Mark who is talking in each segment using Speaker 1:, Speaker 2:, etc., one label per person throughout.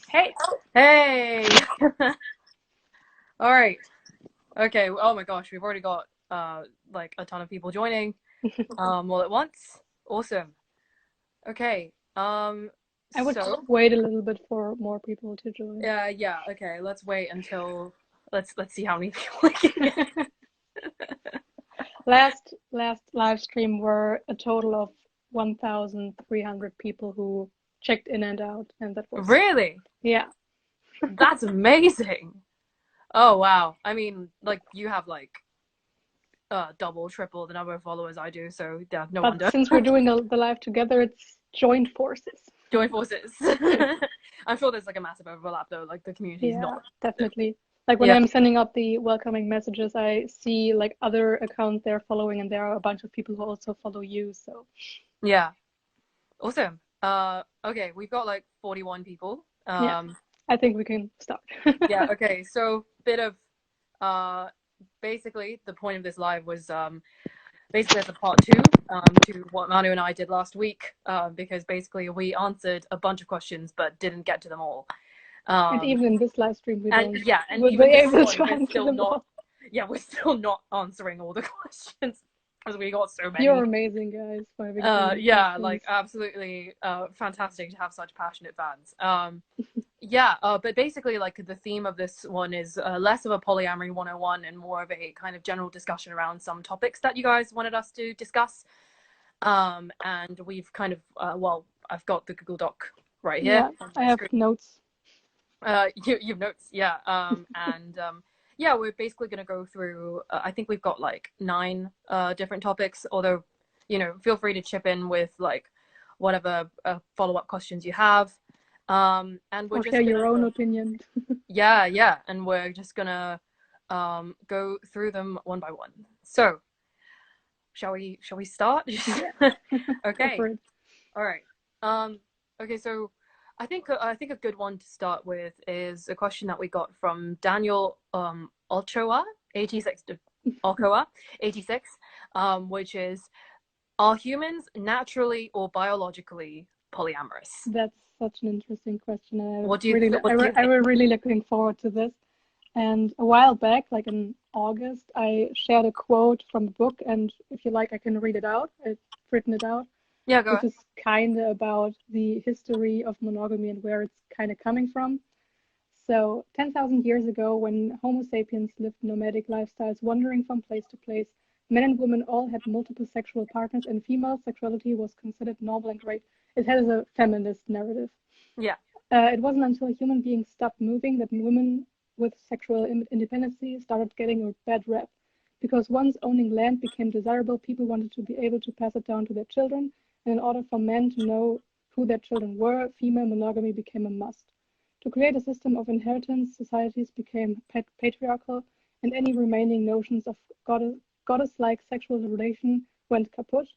Speaker 1: Hey.
Speaker 2: Hey. All right. Okay. Oh my gosh, we've already got like a ton of people joining all at once. Awesome. Okay.
Speaker 1: I would
Speaker 2: So
Speaker 1: wait a little bit for more people to join.
Speaker 2: yeah. Okay. Let's wait until let's see how many people we can get.
Speaker 1: Last live stream were a total of 1,300 people who checked in and out, and that was,
Speaker 2: Really?
Speaker 1: yeah.
Speaker 2: That's amazing. Oh wow. I mean, like you have like double, triple the number of followers I do, so yeah, no
Speaker 1: But
Speaker 2: wonder.
Speaker 1: since we're doing the live together, it's joint forces.
Speaker 2: Join forces. I'm sure there's like a massive overlap though. Like the community's
Speaker 1: Yeah,
Speaker 2: not.
Speaker 1: definitely. Like when
Speaker 2: Yeah.
Speaker 1: I'm sending out the welcoming messages, I see like other accounts they're following, and there are a bunch of people who also follow you. So
Speaker 2: Yeah. Awesome. Okay, we've got like 41 people.
Speaker 1: yeah, I think we can start.
Speaker 2: Yeah, okay. So bit of uh basically the point of this live was basically as a part two to what Manu and I did last week because basically we answered a bunch of questions but didn't get to them all.
Speaker 1: And
Speaker 2: Um
Speaker 1: even in this live stream, we
Speaker 2: and
Speaker 1: don't
Speaker 2: yeah, and
Speaker 1: will be
Speaker 2: even this
Speaker 1: able
Speaker 2: one
Speaker 1: to
Speaker 2: we're
Speaker 1: answer
Speaker 2: still
Speaker 1: them
Speaker 2: not
Speaker 1: all.
Speaker 2: we're still not answering all the questions because we got so
Speaker 1: You're
Speaker 2: many.
Speaker 1: amazing, guys, for having so many
Speaker 2: Yeah, like
Speaker 1: questions.
Speaker 2: absolutely fantastic to have such passionate fans. Yeah, but basically, like the theme of this one is less of a polyamory 101 and more of a kind of general discussion around some topics that you guys wanted us to discuss. And we've kind of, well, I've got the Google Doc right here
Speaker 1: Yeah,
Speaker 2: on
Speaker 1: I
Speaker 2: my
Speaker 1: have
Speaker 2: screen.
Speaker 1: notes.
Speaker 2: You've notes, yeah. Yeah, we're basically going to go through. I think we've got like nine different topics. Although, feel free to chip in with like whatever follow-up questions you have. And we're
Speaker 1: Or share
Speaker 2: just
Speaker 1: your
Speaker 2: gonna,
Speaker 1: own opinion.
Speaker 2: yeah, and we're just gonna go through them one by one. So, shall we start?
Speaker 1: Yeah, go
Speaker 2: Okay.
Speaker 1: for it.
Speaker 2: All right. Um, okay, so I think a good one to start with is a question that we got from Daniel Ochoa 86 Ochoa 86, which is, are humans naturally or biologically polyamorous?
Speaker 1: That's such an interesting question.
Speaker 2: What do you
Speaker 1: I
Speaker 2: think?
Speaker 1: was really looking forward to this. And a while back, like in August, I shared a quote from a book, and if you like, I can read it out. I've written it out,
Speaker 2: Yeah, go
Speaker 1: which
Speaker 2: ahead.
Speaker 1: is kind of about the history of monogamy and where it's kind of coming from. So, 10,000 years ago, when Homo sapiens lived nomadic lifestyles, wandering from place to place, men and women all had multiple sexual partners, and female sexuality was considered normal and great. It has a feminist narrative.
Speaker 2: Yeah.
Speaker 1: It wasn't until human beings stopped moving that women with sexual independence started getting a bad rep. Because once owning land became desirable, people wanted to be able to pass it down to their children, and in order for men to know who their children were, female monogamy became a must. To create a system of inheritance, societies became patriarchal, and any remaining notions of goddess-like sexual relation went kaput.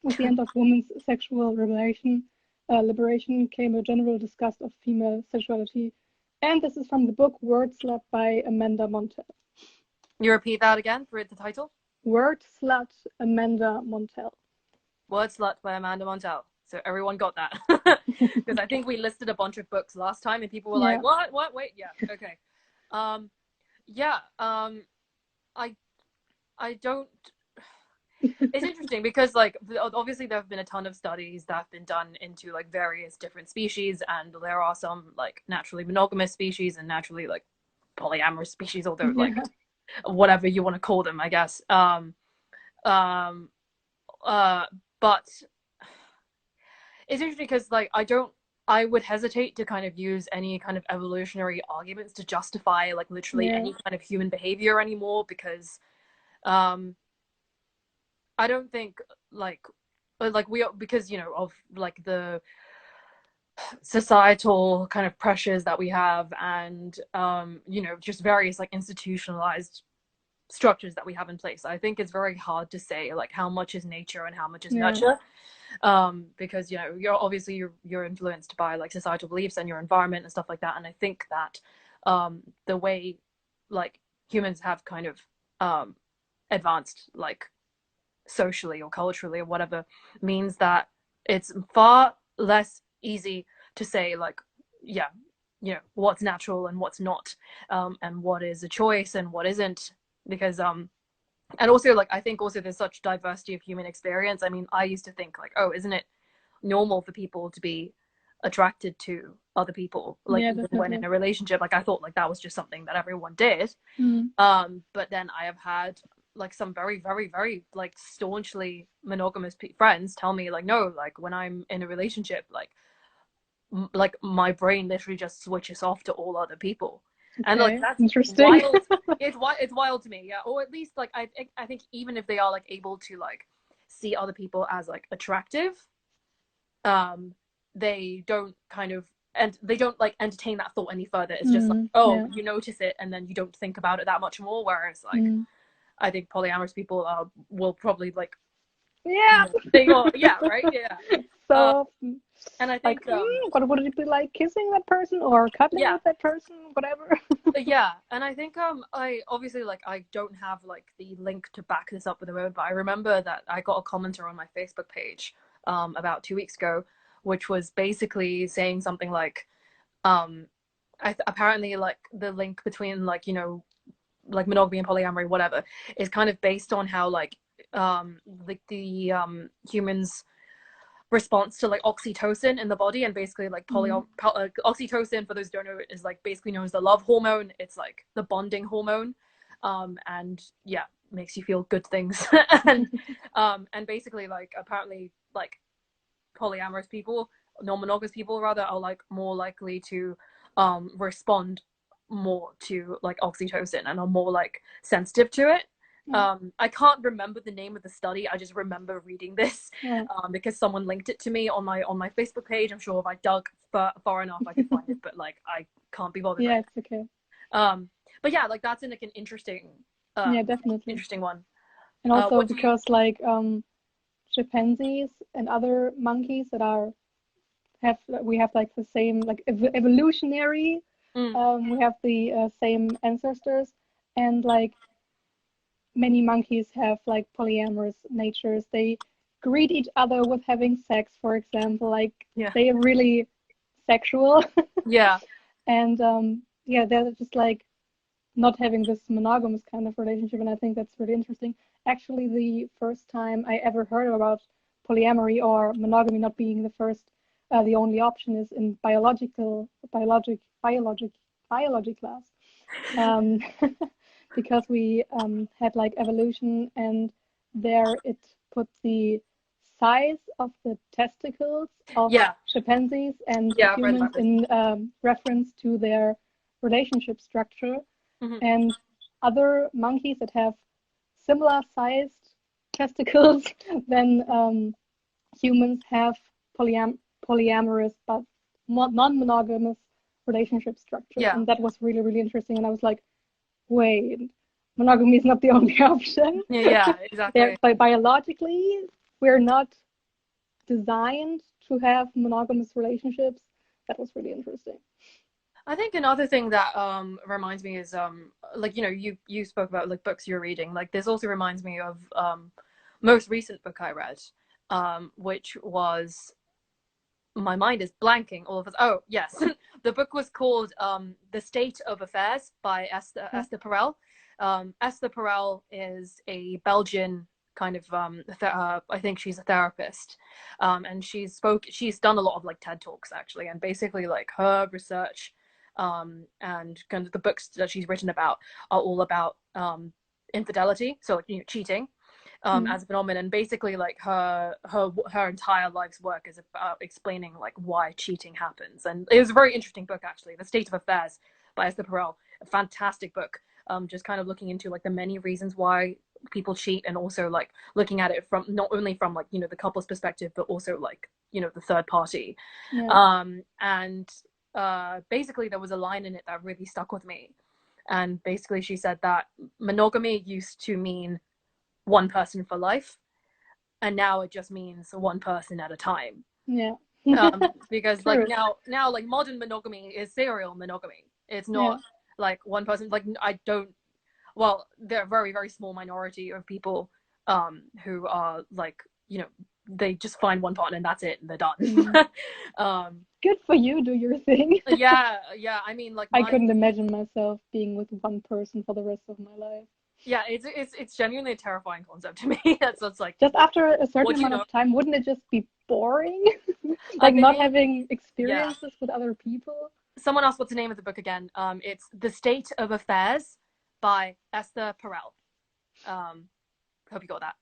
Speaker 1: With the end of women's sexual liberation came a general disgust of female sexuality. And this is from the book Word Slut by Amanda Montell.
Speaker 2: You repeat that again for the title?
Speaker 1: Word Slut, Amanda Montell.
Speaker 2: Word Slut by Amanda Montell. So everyone got that. Because I think we listed a bunch of books last time and people were
Speaker 1: Yeah,
Speaker 2: like, what? Wait, yeah, okay. Um, yeah, I I don't. It's interesting because like obviously there have been a ton of studies that have been done into like various different species, and there are some like naturally monogamous species and naturally like polyamorous species, although like
Speaker 1: yeah,
Speaker 2: whatever you want to call them, I guess. Um, uh, but it's interesting because like I would hesitate to kind of use any kind of evolutionary arguments to justify like literally
Speaker 1: yeah,
Speaker 2: any kind of human behavior anymore because um I don't think like we because of like the societal kind of pressures that we have and just various like institutionalized structures that we have in place. I think it's very hard to say like how much is nature and how much is
Speaker 1: yeah,
Speaker 2: nurture, because you're influenced by like societal beliefs and your environment and stuff like that. And I think that the way like humans have kind of advanced like socially or culturally or whatever means that it's far less easy to say like, yeah, you know, what's natural and what's not, and what is a choice and what isn't, because and also like I think also there's such diversity of human experience. I mean, I used to think like, oh, isn't it normal for people to be attracted to other people, like
Speaker 1: Yeah,
Speaker 2: even when in
Speaker 1: definitely.
Speaker 2: a relationship? Like I thought like that was just something that everyone did.
Speaker 1: Mm.
Speaker 2: But then I have had like some very, very, very like staunchly monogamous friends tell me like, no, like when I'm in a relationship, like my brain literally just switches off to all other people. And like
Speaker 1: Okay,
Speaker 2: that's
Speaker 1: interesting.
Speaker 2: wild. It's wild to me, yeah. Or at least like I think even if they are like able to like see other people as like attractive, um they don't kind of, and they don't like entertain that thought any further. It's just like,
Speaker 1: Mm.
Speaker 2: oh,
Speaker 1: Yeah.
Speaker 2: you notice it and then you don't think about it that much more. Whereas like
Speaker 1: Mm.
Speaker 2: I think polyamorous people will probably like,
Speaker 1: Yeah.
Speaker 2: they go, yeah, right, yeah. uh,
Speaker 1: So
Speaker 2: and I
Speaker 1: like,
Speaker 2: think
Speaker 1: what would it be like kissing that person or cuddling
Speaker 2: yeah,
Speaker 1: with that person, whatever?
Speaker 2: yeah. And I think I obviously like I don't have like the link to back this up with a road, but I remember that I got a commenter on my Facebook page about 2 weeks ago, which was basically saying something like, um apparently like the link between like, you know, like monogamy and polyamory, whatever, is kind of based on how like like the humans response to like oxytocin in the body. And basically like
Speaker 1: Mm.
Speaker 2: oxytocin, for those who don't know, is like basically known as the love hormone. It's like the bonding hormone, and yeah, makes you feel good things. And basically like apparently like polyamorous people, non-monogamous people rather, are like more likely to respond more to like oxytocin and are more like sensitive to it.
Speaker 1: Yeah.
Speaker 2: I can't remember the name of the study. I just remember reading this
Speaker 1: Yeah.
Speaker 2: because someone linked it to me on my Facebook page. I'm sure if I dug far enough, I could find it, but like I can't be bothered
Speaker 1: Yeah,
Speaker 2: right
Speaker 1: it's okay.
Speaker 2: now. But yeah, like that's like an
Speaker 1: Yeah, definitely.
Speaker 2: interesting one.
Speaker 1: And also
Speaker 2: What do you?
Speaker 1: because like chimpanzees and other monkeys that are have we have like the same like evolutionary
Speaker 2: Mm,
Speaker 1: we have the same ancestors, and like many monkeys have like polyamorous natures. They greet each other with having sex, for example. Like
Speaker 2: yeah,
Speaker 1: they are really sexual.
Speaker 2: yeah,
Speaker 1: And yeah, they're just like not having this monogamous kind of relationship, and I think that's really interesting. Actually, the first time I ever heard about polyamory or monogamy not being the first, the only option is in biology class, um, because we had like evolution, and there it put the size of the testicles of
Speaker 2: yeah,
Speaker 1: chimpanzees and
Speaker 2: yeah. I've read
Speaker 1: humans
Speaker 2: about this.
Speaker 1: in reference to their relationship structure.
Speaker 2: Hmm.
Speaker 1: And other monkeys that have similar sized testicles than humans have polyamorous but non-monogamous relationship structure.
Speaker 2: Yeah,
Speaker 1: And that was really, really interesting. And I was like, wait, monogamy is not the only option.
Speaker 2: yeah, yeah, exactly.
Speaker 1: Biologically, we're not designed to have monogamous relationships. That was really interesting.
Speaker 2: I think another thing that reminds me is like, you know, you spoke about like books you're reading. Like this also reminds me of most recent book I read, which was, my mind is blanking all of us. Oh yes, the book was called The State of Affairs by
Speaker 1: Yeah.
Speaker 2: Esther Perel. Esther Perel is a Belgian kind of I think she's a therapist, and she's done a lot of like TED Talks actually, and basically like her research and kind of the books that she's written about are all about infidelity, so like, you know, cheating,
Speaker 1: Mm.
Speaker 2: as a phenomenon. Basically, like her entire life's work is about explaining like why cheating happens, and it was a very interesting book actually. The State of Affairs by Esther Perel, a fantastic book. Just kind of looking into like the many reasons why people cheat, and also like looking at it from not only from like, you know, the couple's perspective, but also like, you know, the third party.
Speaker 1: Yeah.
Speaker 2: And basically there was a line in it that really stuck with me, and basically she said that monogamy used to mean one person for life, and now it just means one person at a time.
Speaker 1: Yeah.
Speaker 2: Because like
Speaker 1: True.
Speaker 2: now like modern monogamy is serial monogamy. It's
Speaker 1: Yeah.
Speaker 2: not like one person. Like I don't. Well, there are a very, very small minority of people who are like, you know, they just find one partner and that's it, and they're done.
Speaker 1: Good for you, do your thing.
Speaker 2: Yeah. I mean, like,
Speaker 1: I couldn't imagine myself being with one person for the rest of my life.
Speaker 2: Yeah, it's genuinely a terrifying concept to me. It's like,
Speaker 1: just after a certain amount of time, wouldn't it just be boring? Like not having experiences with other people.
Speaker 2: Someone asked what's the name of the book again. It's The State of Affairs by Esther Perel. Hope you got that.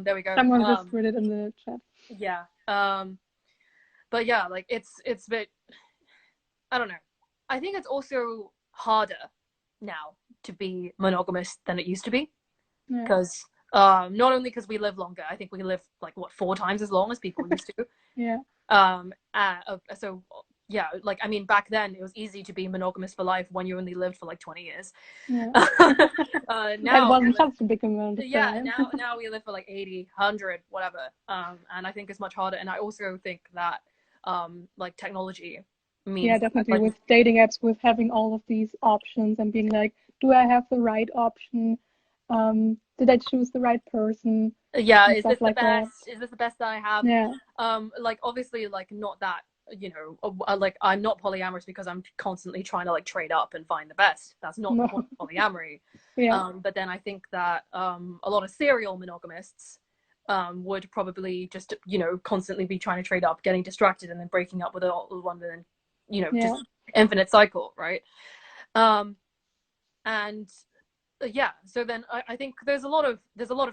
Speaker 2: There we go.
Speaker 1: Someone just read it in the chat.
Speaker 2: Yeah. But yeah, like it's a bit, I don't know. I think it's also harder now to be monogamous than it used to be, because not only because we live longer, I think we live like 4 times as long as people used to.
Speaker 1: Yeah.
Speaker 2: So yeah, like, I mean, back then it was easy to be monogamous for life when you only lived for like 20 years.
Speaker 1: Yeah.
Speaker 2: Now
Speaker 1: that wasn't such a big amount of time.
Speaker 2: now we live for like 80, 100, whatever. And I think it's much harder. And I also think that like technology means
Speaker 1: definitely, with dating apps, with having all of these options and being like, do I have the right option? Did I choose the right person?
Speaker 2: Yeah, is this the best? Is this the best that I have?
Speaker 1: Yeah.
Speaker 2: Like, obviously, like, not that, you know, like, I'm not polyamorous because I'm constantly trying to like trade up and find the best. That's not the point of polyamory. But then I think that a lot of serial monogamists would probably just, you know, constantly be trying to trade up, getting distracted, and then breaking up with one, and then, you know, just infinite cycle, right? And so then I think there's a lot of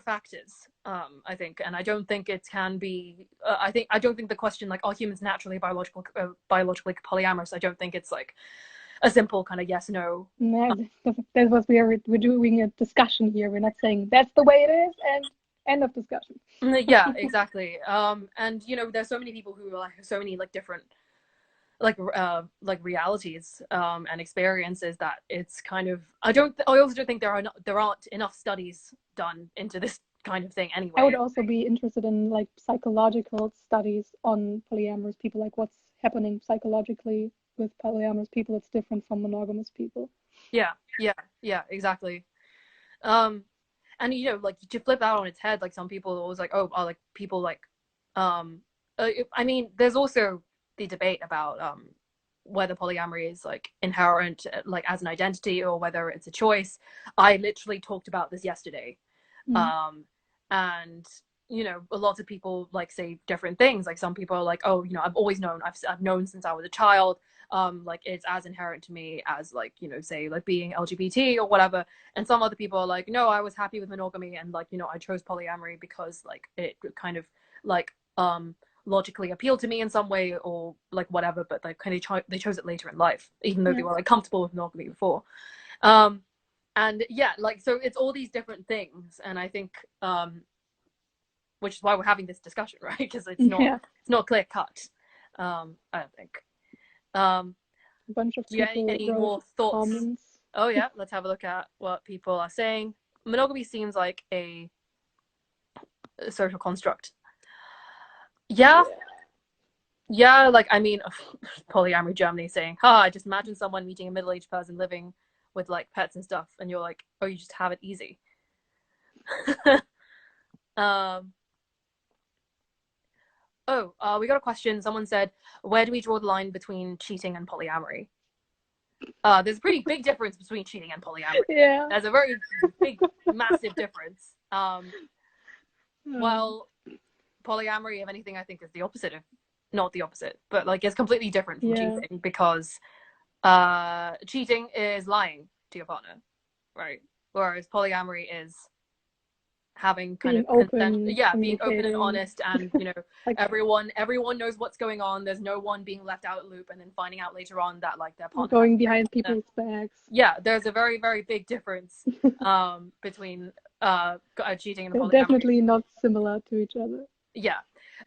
Speaker 2: factors, I think, and I don't think it can be I don't think the question, like, are humans naturally biologically polyamorous, I don't think it's like a simple kind of yes no.
Speaker 1: That's what we're doing a discussion here. We're not saying that's the way it is and end of discussion.
Speaker 2: Yeah, exactly. And you know, there's so many people who are like so many like different like realities and experiences that it's kind of, I also don't think there aren't enough studies done into this kind of thing anyway.
Speaker 1: I would also be interested in like psychological studies on polyamorous people, like what's happening psychologically with polyamorous people that's different from monogamous people.
Speaker 2: Yeah, exactly. And you know, like, to flip that on its head, like, some people are always like, oh, are like people like I mean, there's also the debate about whether polyamory is like inherent, like as an identity, or whether it's a choice. I literally talked about this yesterday. And you know, a lot of people like say different things. Like, some people are like, oh, you know, I've known since I was a child, like it's as inherent to me as, like, you know, say like being LGBT or whatever. And some other people are like, no, I was happy with monogamy, and like, you know, I chose polyamory because like it kind of like logically appealed to me in some way, or like whatever, but like kind of they chose it later in life, even though they were like comfortable with monogamy before. And yeah, like, so it's all these different things, and I think which is why we're having this discussion, right? Because it's not clear cut. I don't think.
Speaker 1: A bunch of people
Speaker 2: any more thoughts?
Speaker 1: Comments.
Speaker 2: Oh yeah, let's have a look at what people are saying. Monogamy seems like a social construct. Yeah, like, I mean, polyamory Germany saying, I just imagine someone meeting a middle-aged person living with like pets and stuff, and you're like, oh, you just have it easy. We got a question. Someone said, where do we draw the line between cheating and polyamory? There's a pretty big difference between cheating and polyamory.
Speaker 1: Yeah,
Speaker 2: there's a very big, massive difference. Well, polyamory, if anything, I think is the opposite of, not the opposite, but like it's completely different from cheating, because cheating is lying to your partner, right? Whereas polyamory is having kind
Speaker 1: being
Speaker 2: of
Speaker 1: open,
Speaker 2: being open and honest, and you know,
Speaker 1: like,
Speaker 2: everyone knows what's going on. There's no one being left out of the loop and then finding out later on that like their partner
Speaker 1: going behind people's backs.
Speaker 2: Yeah, there's a very, very big difference between cheating and polyamory.
Speaker 1: Definitely not similar to each other.
Speaker 2: Yeah.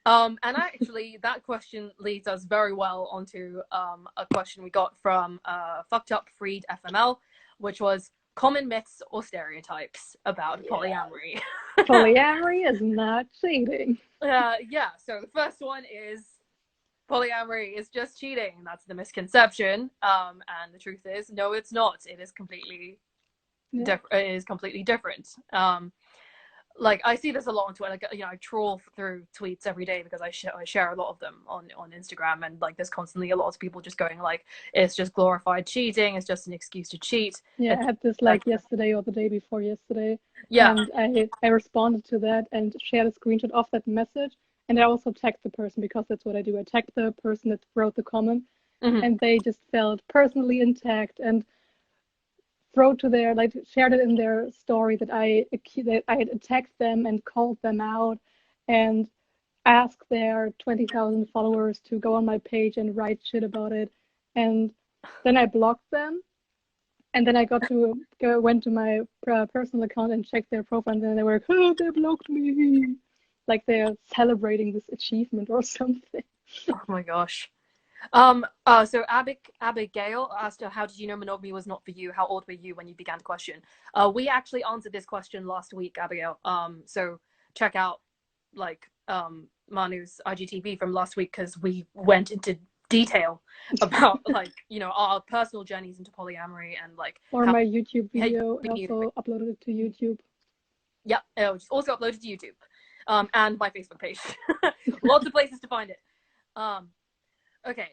Speaker 2: And actually that question leads us very well onto a question we got from Fucked Up Freed FML, which was common myths or stereotypes about polyamory.
Speaker 1: Polyamory is not cheating.
Speaker 2: So the first one is polyamory is just cheating. That's the misconception. And the truth is, no, it's not. It is completely different. like I see this a lot on Twitter. Like, you know, I troll through tweets every day because I share a lot of them on Instagram, and like there's constantly a lot of people just going like, it's just glorified cheating, it's just an excuse to cheat.
Speaker 1: Yeah, I had this like yesterday or the day before yesterday.
Speaker 2: Yeah.
Speaker 1: And I responded to that and shared a screenshot of that message. And I also tagged the person, because that's what I do. I tagged the person that wrote the comment, and they just felt personally attacked and wrote to their, like, shared it in their story that I had attacked them and called them out, and asked their 20,000 followers to go on my page and write shit about it. And then I blocked them. And then I went to my personal account and checked their profile, and then they were like, oh, they blocked me. Like they're celebrating this achievement or something.
Speaker 2: Oh my gosh. So Abigail asked, how did you know monogamy was not for you? How old were you when you began the question? We actually answered this question last week, Abigail. So check out like Manu's IGTV from last week, because we went into detail about like, you know, our personal journeys into polyamory, and like,
Speaker 1: or my YouTube video. I also uploaded it to YouTube.
Speaker 2: Yeah, it was also uploaded to YouTube, and my Facebook page. Lots of places to find it. Okay.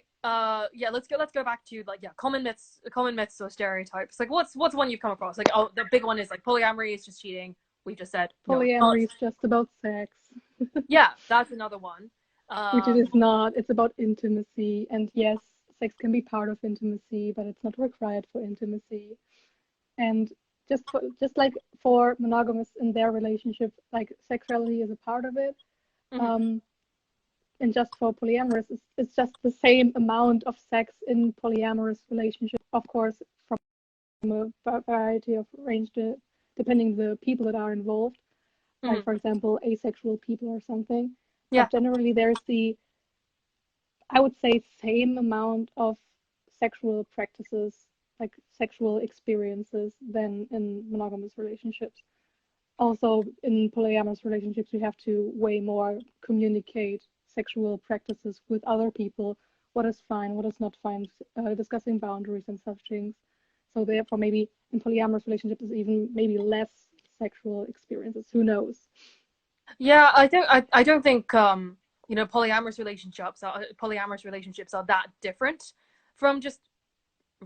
Speaker 2: Yeah, let's go back to like, yeah, common myths or stereotypes. Like, what's one you've come across? Like, oh, the big one is like polyamory is just cheating. We just said
Speaker 1: polyamory is just about sex.
Speaker 2: Yeah, that's another one.
Speaker 1: Which it is not. It's about intimacy, and yes, sex can be part of intimacy, but it's not required for intimacy. And just like for monogamous in their relationship, like sexuality is a part of it. And just for polyamorous, it's just the same amount of sex in polyamorous relationships, of course, from a variety of range, depending the people that are involved. Like, for example, asexual people or something.
Speaker 2: Yeah.
Speaker 1: But generally, there's I would say, same amount of sexual practices, like sexual experiences, than in monogamous relationships. Also, in polyamorous relationships, you have to way more communicate sexual practices with other people, what is fine, what is not fine, discussing boundaries and such things. So therefore, maybe in polyamorous relationships, is even maybe less sexual experiences. Who knows?
Speaker 2: Yeah, I don't think you know, polyamorous relationships are that different from just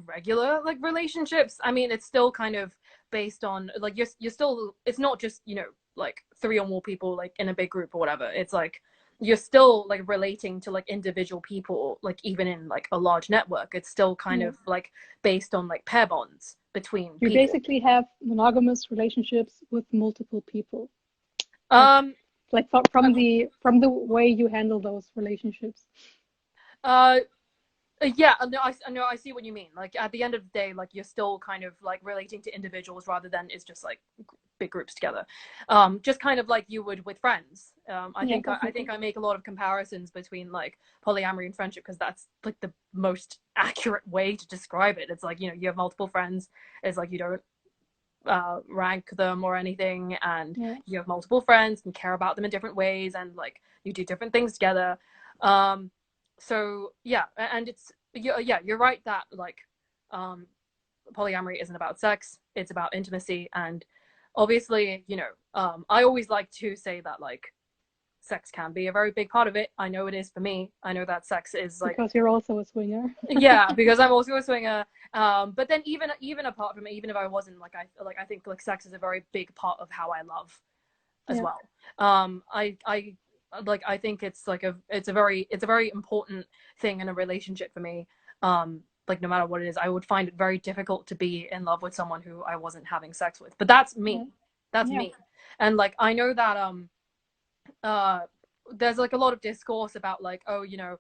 Speaker 2: regular like relationships. I mean, it's still kind of based on like, you're still, it's not just, you know, like 3 or more people like in a big group or whatever. It's like you're still like relating to like individual people, like even in like a large network. It's still kind of like based on like pair bonds between
Speaker 1: you
Speaker 2: people.
Speaker 1: basically have monogamous relationships with multiple people. Like from the way you handle those relationships.
Speaker 2: Yeah, no, I see what you mean. Like, at the end of the day, like, you're still kind of like relating to individuals rather than it's just like big groups together. Just kind of like you would with friends. I think I make a lot of comparisons between like polyamory and friendship, because that's like the most accurate way to describe it. It's like, you know, you have multiple friends. It's like you don't rank them or anything, and you have multiple friends and care about them in different ways, and like you do different things together. So yeah, and you're right that like polyamory isn't about sex, it's about intimacy. And obviously, you know, I always like to say that like sex can be a very big part of it. I know it is for me. I know that sex is like,
Speaker 1: because you're also a swinger.
Speaker 2: Yeah, because I'm also a swinger. But then even apart from it, even if I wasn't, like I think like sex is a very big part of how I love as well. I think it's like it's a very important thing in a relationship for me. Like, no matter what it is, I would find it very difficult to be in love with someone who I wasn't having sex with. But that's me. That's me. And like, I know that there's like a lot of discourse about like, oh, you know,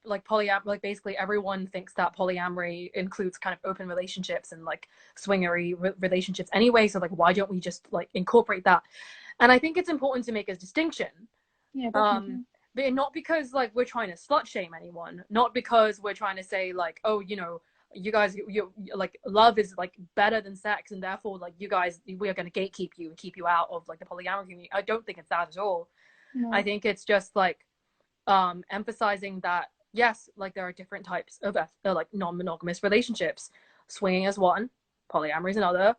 Speaker 2: like like basically everyone thinks that polyamory includes kind of open relationships and like swingery relationships anyway. So like, why don't we just like incorporate that? And I think it's important to make a distinction. But not because like we're trying to slut shame anyone, not because we're trying to say like, oh, you know, you guys, you like, love is like better than sex, and therefore like you guys, we are going to gatekeep you and keep you out of like the polyamory community. I don't think it's that at all. I think it's just like emphasizing that yes, like there are different types of like non-monogamous relationships. Swinging is one, polyamory is another,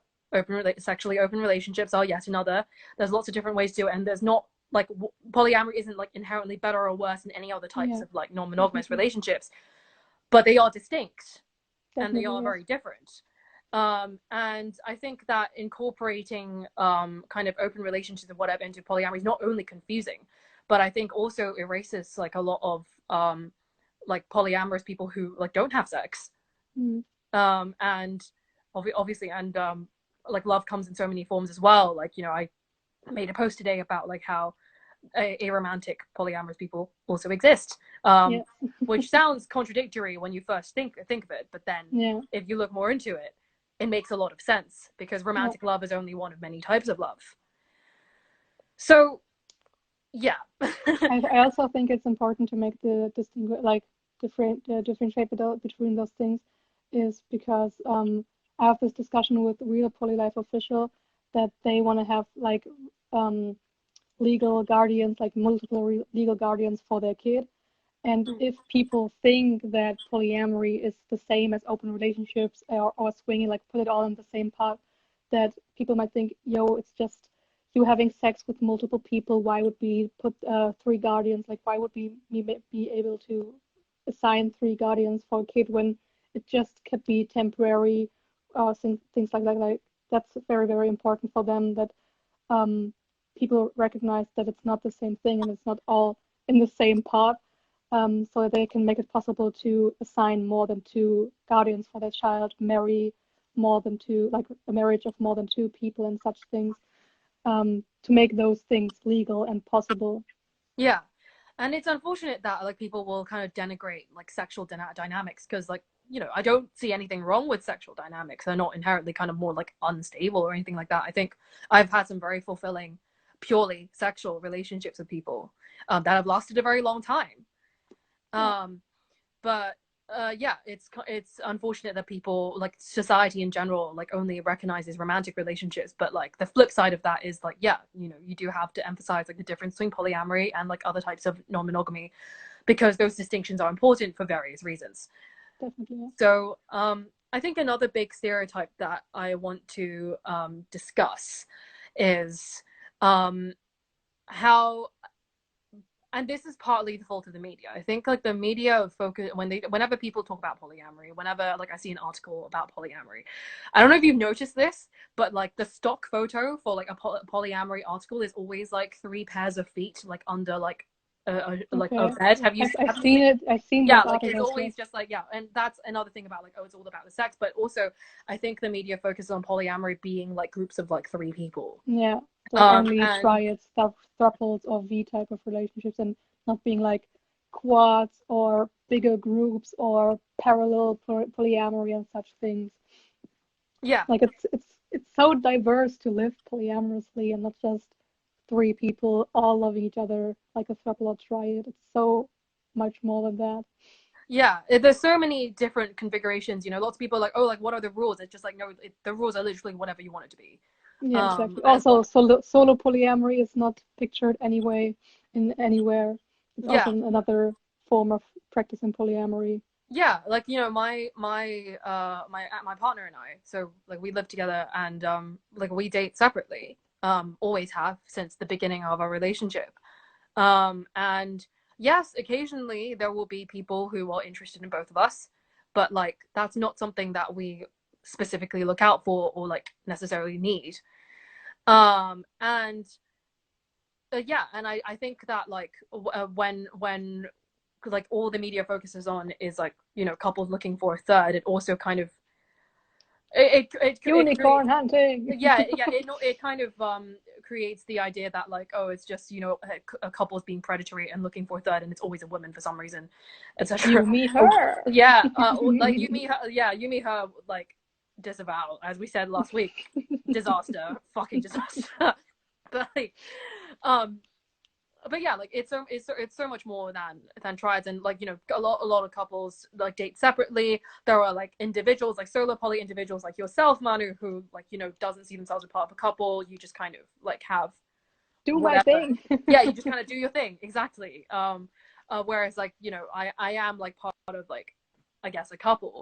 Speaker 2: sexually open relationships are yet another. There's lots of different ways to do it, and there's not like polyamory isn't like inherently better or worse than any other types of like non-monogamous relationships, but they are distinct and they are very different. And I think that incorporating kind of open relationships and whatever into polyamory is not only confusing, but I think also erases like a lot of like polyamorous people who like don't have sex. And obviously, and like love comes in so many forms as well. Like, you know, I made a post today about like how aromantic polyamorous people also exist, which sounds contradictory when you first think of it, but then if you look more into it, it makes a lot of sense, because romantic love is only one of many types of love. So I
Speaker 1: also think it's important to make the differentiate between those things, is because I have this discussion with Real Poly Life Official that they want to have like legal guardians, like multiple legal guardians for their kid. And if people think that polyamory is the same as open relationships or swinging, like put it all in the same pot, that people might think, yo, it's just you having sex with multiple people. Why would we put 3 guardians? Like, why would we be able to assign 3 guardians for a kid when it just could be temporary, things like that. Like, that's very, very important for them, that people recognize that it's not the same thing and it's not all in the same pot, so that they can make it possible to assign more than 2 guardians for their child, marry more than 2, like a marriage of more than 2 people and such things, to make those things legal and possible.
Speaker 2: Yeah. And it's unfortunate that like people will kind of denigrate like sexual dynamics, because like, you know, I don't see anything wrong with sexual dynamics. They're not inherently kind of more like unstable or anything like that. I think I've had some very fulfilling, purely sexual relationships with people that have lasted a very long time. But yeah, it's unfortunate that people, like society in general, like only recognizes romantic relationships. But like the flip side of that is like, yeah, you know, you do have to emphasize like the difference between polyamory and like other types of non-monogamy, because those distinctions are important for various reasons.
Speaker 1: Definitely.
Speaker 2: So I think another big stereotype that I want to discuss is how, and this is partly the fault of the media. I think like the media focus whenever people talk about polyamory, whenever like I see an article about polyamory, I don't know if you've noticed this, but like the stock photo for like a polyamory article is always like 3 pairs of feet like under like a bed. Have you
Speaker 1: seen it? I've seen
Speaker 2: yeah, like it's always just like, yeah. And that's another thing about like, oh, it's all about the sex, but also I think the media focuses on polyamory being like groups of like 3 people.
Speaker 1: Yeah, like only triads, thruples or V type of relationships, and not being like quads or bigger groups or parallel polyamory and such things.
Speaker 2: Yeah,
Speaker 1: like it's so diverse to live polyamorously and not just 3 people all loving each other like a throuple or triad. It's so much more than that.
Speaker 2: Yeah, there's so many different configurations. You know, lots of people are like, oh, like what are the rules? It's just like, no, the rules are literally whatever you want it to be.
Speaker 1: Yeah, exactly. Also, solo polyamory is not pictured anywhere. It's also another form of practicing polyamory.
Speaker 2: Yeah, like, you know, my partner and I, so like we live together and like we date separately. Always have since the beginning of our relationship. And yes, occasionally there will be people who are interested in both of us, but like that's not something that we specifically look out for or like necessarily need. And yeah, and I think that like when like all the media focuses on is like, you know, couples looking for a third, it also kind of
Speaker 1: unicorn hunting.
Speaker 2: It kind of creates the idea that like, oh, it's just, you know, a couple's being predatory and looking for a third, and it's always a woman for some reason, etc.
Speaker 1: You meet her.
Speaker 2: Yeah, like you meet her. Yeah, you meet her. Like disavow, as we said last week. Disaster, fucking disaster. But like, but yeah, like it's so much more than triads. And like, you know, a lot of couples like date separately. There are like individuals, like solo poly individuals like yourself, Manu, who like, you know, doesn't see themselves as part of a couple. You just kind of like have whatever.
Speaker 1: My thing.
Speaker 2: Yeah, you just kind of do your thing. Exactly. Whereas like, you know, I am like part of like, I guess, a couple.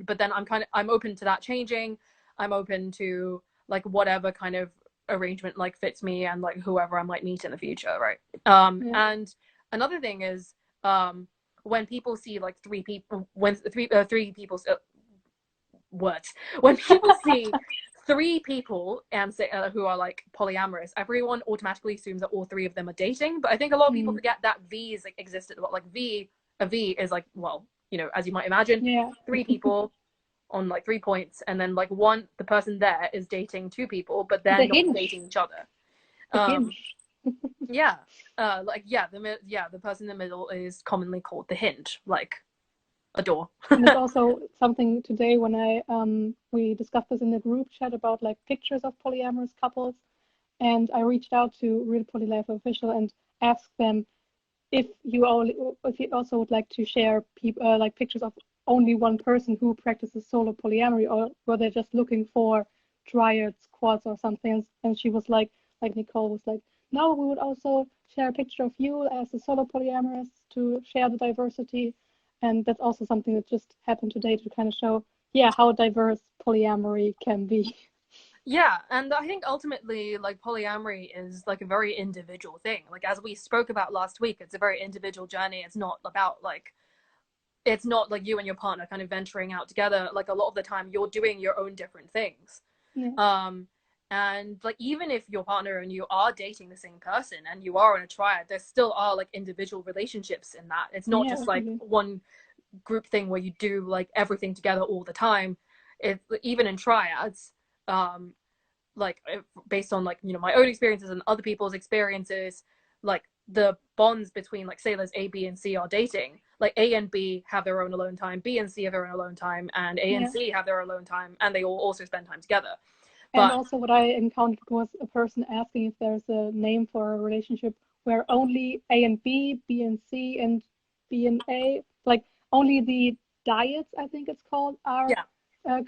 Speaker 2: But then I'm open to that changing. I'm open to like whatever kind of arrangement like fits me and like whoever I might meet in the future, right? And another thing is when people see like three people words when people see three people and say who are like polyamorous, everyone automatically assumes that all three of them are dating. But I think a lot of people forget that V's like existed. Like a V is like, well, you know, as you might imagine, three people on like 3 points, and then like the person there is dating two people, but they're not dating each other. Yeah, the person in the middle is commonly called the hinge, like a door.
Speaker 1: And it's also something today when we discussed this in the group chat about like pictures of polyamorous couples, and I reached out to Real Poly Life Official and asked them if you also would like to share like pictures of only one person who practices solo polyamory, or were they just looking for triads, quads, or something? And she was like Nicole was like, no, we would also share a picture of you as a solo polyamorous to share the diversity. And that's also something that just happened today to kind of show, how diverse polyamory can be.
Speaker 2: Yeah, and I think ultimately, like, polyamory is like a very individual thing. Like, as we spoke about last week, it's a very individual journey. It's not like you and your partner kind of venturing out together. Like, a lot of the time, you're doing your own different things. And like, even if your partner and you are dating the same person and you are in a triad, there still are like individual relationships in that. It's not just like one group thing where you do like everything together all the time. Even in triads, like based on like, you know, my own experiences and other people's experiences, like the bonds between, like, say there's A, B, and C are dating, like A and B have their own alone time, B and C have their own alone time, and A and C have their alone time, and they all also spend time together.
Speaker 1: And also what I encountered was a person asking if there's a name for a relationship where only A and B, B and C, and B and A, like only the dyads, I think it's called, are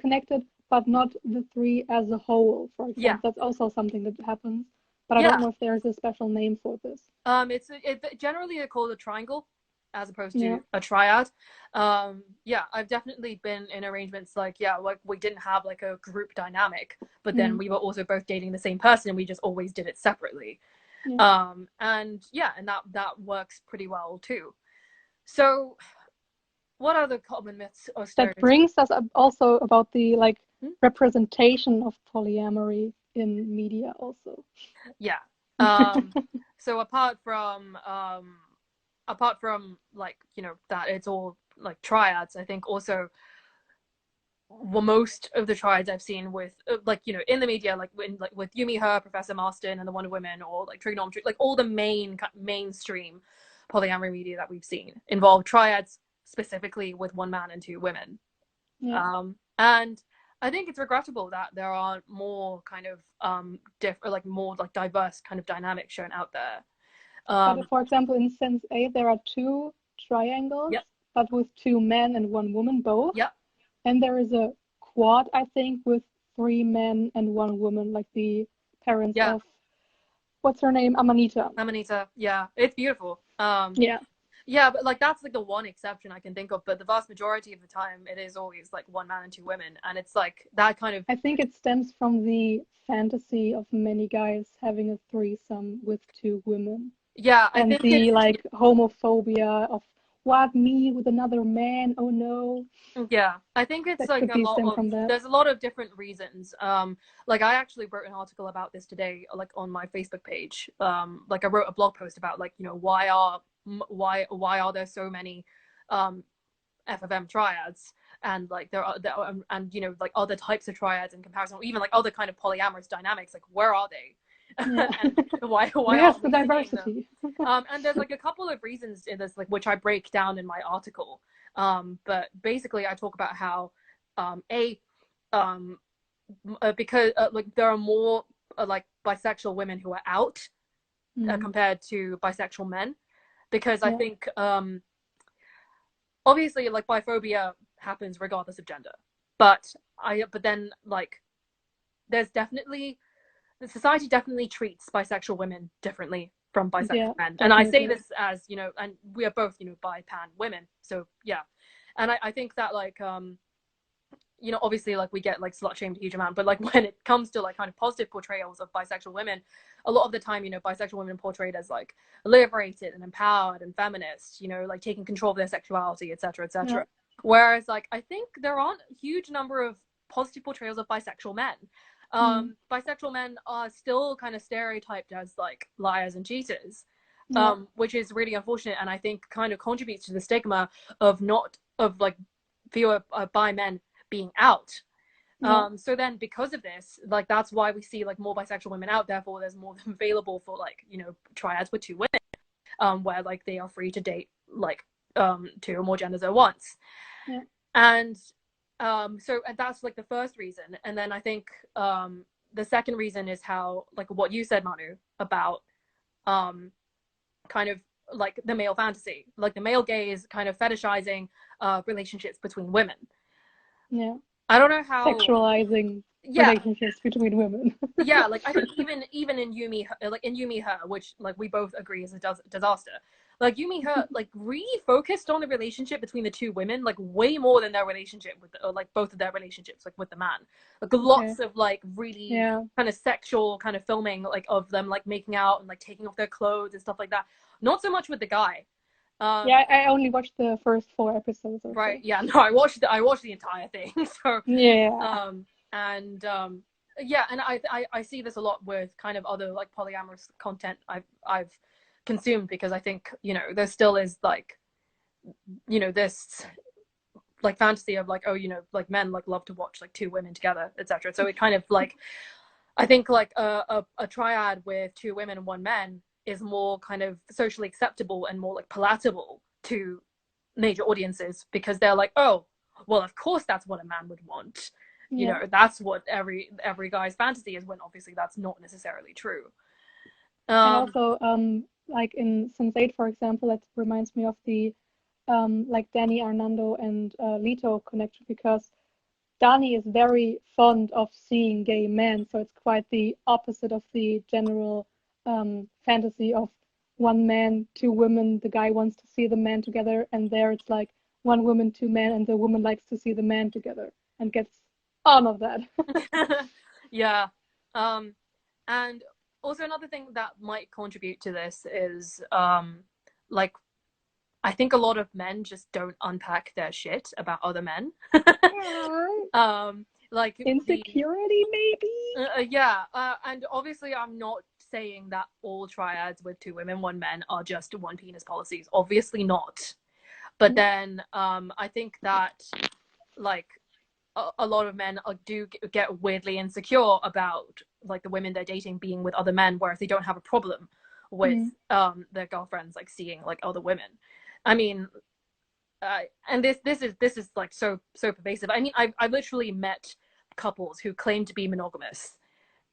Speaker 1: connected, but not the three as a whole, for example. That's also something that happens. But I don't know if there's a special name for this.
Speaker 2: It's generally called a triangle as opposed to a triad. I've definitely been in arrangements like we didn't have like a group dynamic, but then we were also both dating the same person and we just always did it separately. And that works pretty well too. So what are the common myths or stereotypes?
Speaker 1: That brings us up also about the like representation of polyamory in media also.
Speaker 2: So apart from like, you know, that it's all like triads, I think also most of the triads I've seen with like, you know, in the media, like with You, Me, Her, Professor Marston and the Wonder Women, or like Trigonometry, like all the mainstream polyamory media that we've seen involve triads specifically with one man and two women. And I think it's regrettable that there are more kind of more like diverse kind of dynamics shown out there.
Speaker 1: But for example, in Sense 8, there are two triangles, but with two men and one woman both. And there is a quad, I think, with three men and one woman, like the parents of, what's her name? Amanita.
Speaker 2: Yeah, it's beautiful. But like that's like the one exception I can think of, but the vast majority of the time it is always like one man and two women, and it's like that kind of,
Speaker 1: I think it stems from the fantasy of many guys having a threesome with two women. I think the like homophobia of what, me with another man, oh no.
Speaker 2: I think it's like there's a lot of different reasons. Like I actually wrote an article about this today, like on my Facebook page. Like I wrote a blog post about, like, you know, why are there so many FFM triads, and like there are and you know, like other types of triads in comparison, or even like other kind of polyamorous dynamics, like where are they? And why
Speaker 1: where's the diversity?
Speaker 2: And there's like a couple of reasons in this, like, which I break down in my article, but basically I talk about how because like there are more like bisexual women who are out compared to bisexual men, because I think obviously like biphobia happens regardless of gender, but then like there's definitely, the society definitely treats bisexual women differently from bisexual men. And I say this as, you know, and we are both, you know, bi pan women, so and I think that like you know, obviously like we get like slut shamed a huge amount, but like when it comes to like kind of positive portrayals of bisexual women, a lot of the time, you know, bisexual women are portrayed as like liberated and empowered and feminist, you know, like taking control of their sexuality, etc., etc.
Speaker 1: Yeah.
Speaker 2: Whereas like I think there aren't a huge number of positive portrayals of bisexual men. Bisexual men are still kind of stereotyped as like liars and cheaters, which is really unfortunate, and I think kind of contributes to the stigma of like fewer bi men being out. So then because of this, like that's why we see like more bisexual women out, therefore there's more of them available for like, you know, triads with 2 women, where like they are free to date like 2 or more genders at once. And so that's like the first reason. And then I think the second reason is how, like what you said, Manu, about kind of like the male fantasy, like the male gaze kind of fetishizing relationships between women. I don't know how
Speaker 1: sexualizing relationships between women.
Speaker 2: Like I think even in Yumi, like in Yumi Her, which like we both agree is a disaster, like Yumi Her like refocused on the relationship between the 2 women like way more than their relationship with like both of their relationships like with the man. Like lots of like really kind of sexual kind of filming like of them like making out and like taking off their clothes and stuff like that. Not so much with the guy.
Speaker 1: I only watched the first 4 episodes.
Speaker 2: Right. So. Yeah. No, I watched the entire thing. So. And I see this a lot with kind of other like polyamorous content I've consumed, because I think, you know, there still is like, you know, this like fantasy of like, oh, you know, like men like love to watch like 2 women together, etc. So it kind of like, I think like a triad with 2 women and 1 man is more kind of socially acceptable and more like palatable to major audiences, because they're like, oh, well, of course that's what a man would want. You know, that's what every guy's fantasy is, when obviously that's not necessarily true.
Speaker 1: And also, like in Sense8, for example, that reminds me of the like Danny, Arnaldo, and Leto connection, because Danny is very fond of seeing gay men, so it's quite the opposite of the general fantasy of 1 man, 2 women. The guy wants to see the men together, and there it's like 1 woman, 2 men, and the woman likes to see the man together and gets all of that.
Speaker 2: And also another thing that might contribute to this is like I think a lot of men just don't unpack their shit about other men. Like
Speaker 1: insecurity, maybe.
Speaker 2: And obviously I'm not saying that all triads with 2 women, 1 man are just 1 penis policies. Obviously not. But then I think that like a lot of men do get weirdly insecure about like the women they're dating being with other men, whereas they don't have a problem with their girlfriends like seeing like other women. I mean, and this is like so pervasive. I mean, I've literally met couples who claim to be monogamous,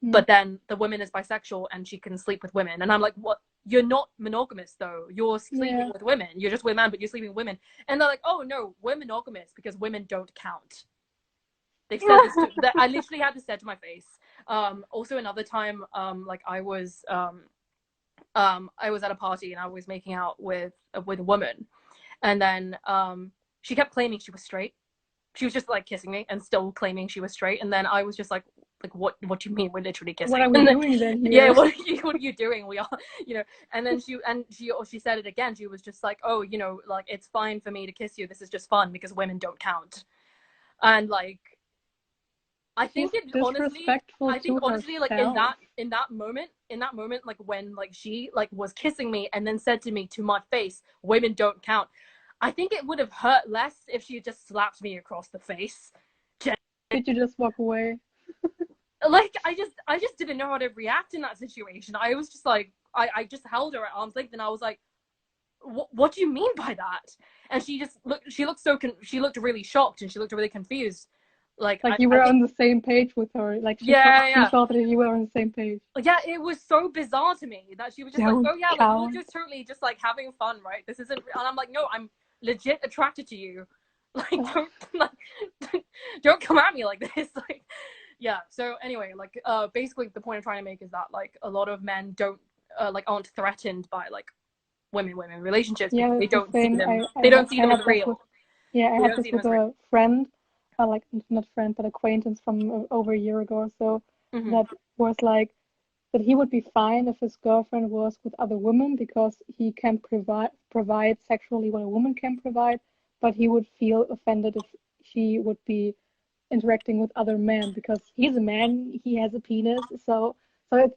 Speaker 2: but then the woman is bisexual and she can sleep with women, and I'm like, what? You're not monogamous though. You're sleeping with women. You're just with men, but you're sleeping with women. And they're like, oh no, we're monogamous because women don't count. They've said this to, I literally had this said to my face. Also another time, like I was at a party and I was making out with a woman, and then she kept claiming she was straight. She was just like kissing me and still claiming she was straight, and then I was just like what do you mean we're literally kissing?
Speaker 1: What are we doing then here?
Speaker 2: Yeah, what are you doing? We are, you know. And then she said it again. She was just like, oh, you know, like it's fine for me to kiss you. This is just fun because women don't count. And like I think honestly, like in that moment, like when like she like was kissing me and then said to me to my face, women don't count. I think it would have hurt less if she just slapped me across the face.
Speaker 1: Did you just walk away?
Speaker 2: Like I just didn't know how to react in that situation. I was just like, I just held her at arm's length and I was like, what do you mean by that? And she looked really shocked and she looked really confused. Like
Speaker 1: you were on the same page with her. Like she thought that you were on the same page.
Speaker 2: Yeah, it was so bizarre to me that she was just like, oh yeah, like, we're just totally just like having fun, right? This isn't, and I'm like, no, I'm legit attracted to you. Like don't come at me like this. Like, yeah. So anyway, like basically the point I'm trying to make is that like a lot of men don't aren't threatened by like women relationships because they don't see them. They don't see them as real.
Speaker 1: Yeah, I had this with a friend. like not friend, but acquaintance from over a year ago or so,
Speaker 2: Mm-hmm.
Speaker 1: that was like that he would be fine if his girlfriend was with other women because he can provide sexually what a woman can provide, but he would feel offended if she would be interacting with other men because he's a man, he has a penis. So it,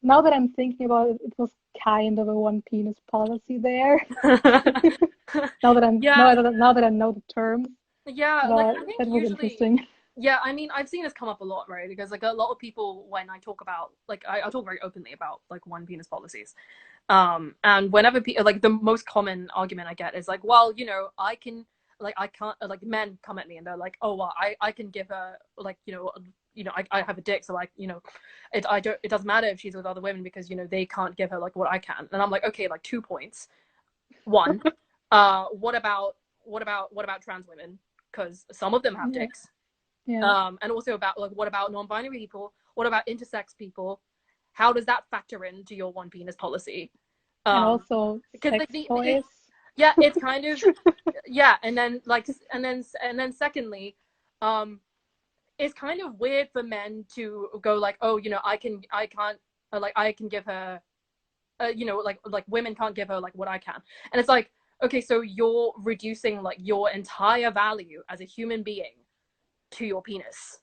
Speaker 1: now that I'm thinking about it, it was kind of a one penis policy there. now that I know the terms,
Speaker 2: Yeah,
Speaker 1: but
Speaker 2: like I think
Speaker 1: that was
Speaker 2: usually,
Speaker 1: interesting.
Speaker 2: yeah, I mean, I've seen this come up a lot, right? Because like a lot of people, when I talk about, like, I talk very openly about like one penis policies. And whenever people, like, the most common argument I get is like, well, you know, I can't, like, men come at me and they're like, oh, well, I can give her, like, I have a dick, so it doesn't matter if she's with other women because, you know, they can't give her like what I can. And I'm like, okay, like 2 points. One, what about trans women? Because some of them have dicks.
Speaker 1: Yeah.
Speaker 2: And also about, like, what about non-binary people? What about intersex people? How does that factor into your one penis policy?
Speaker 1: And also
Speaker 2: because
Speaker 1: sex toys.
Speaker 2: Yeah, it's kind of, yeah. And then like, and then secondly, it's kind of weird for men to go like, oh, you know, I can't, like, I can give her, you know, like women can't give her like what I can. And it's like, okay, so you're reducing like your entire value as a human being to your penis.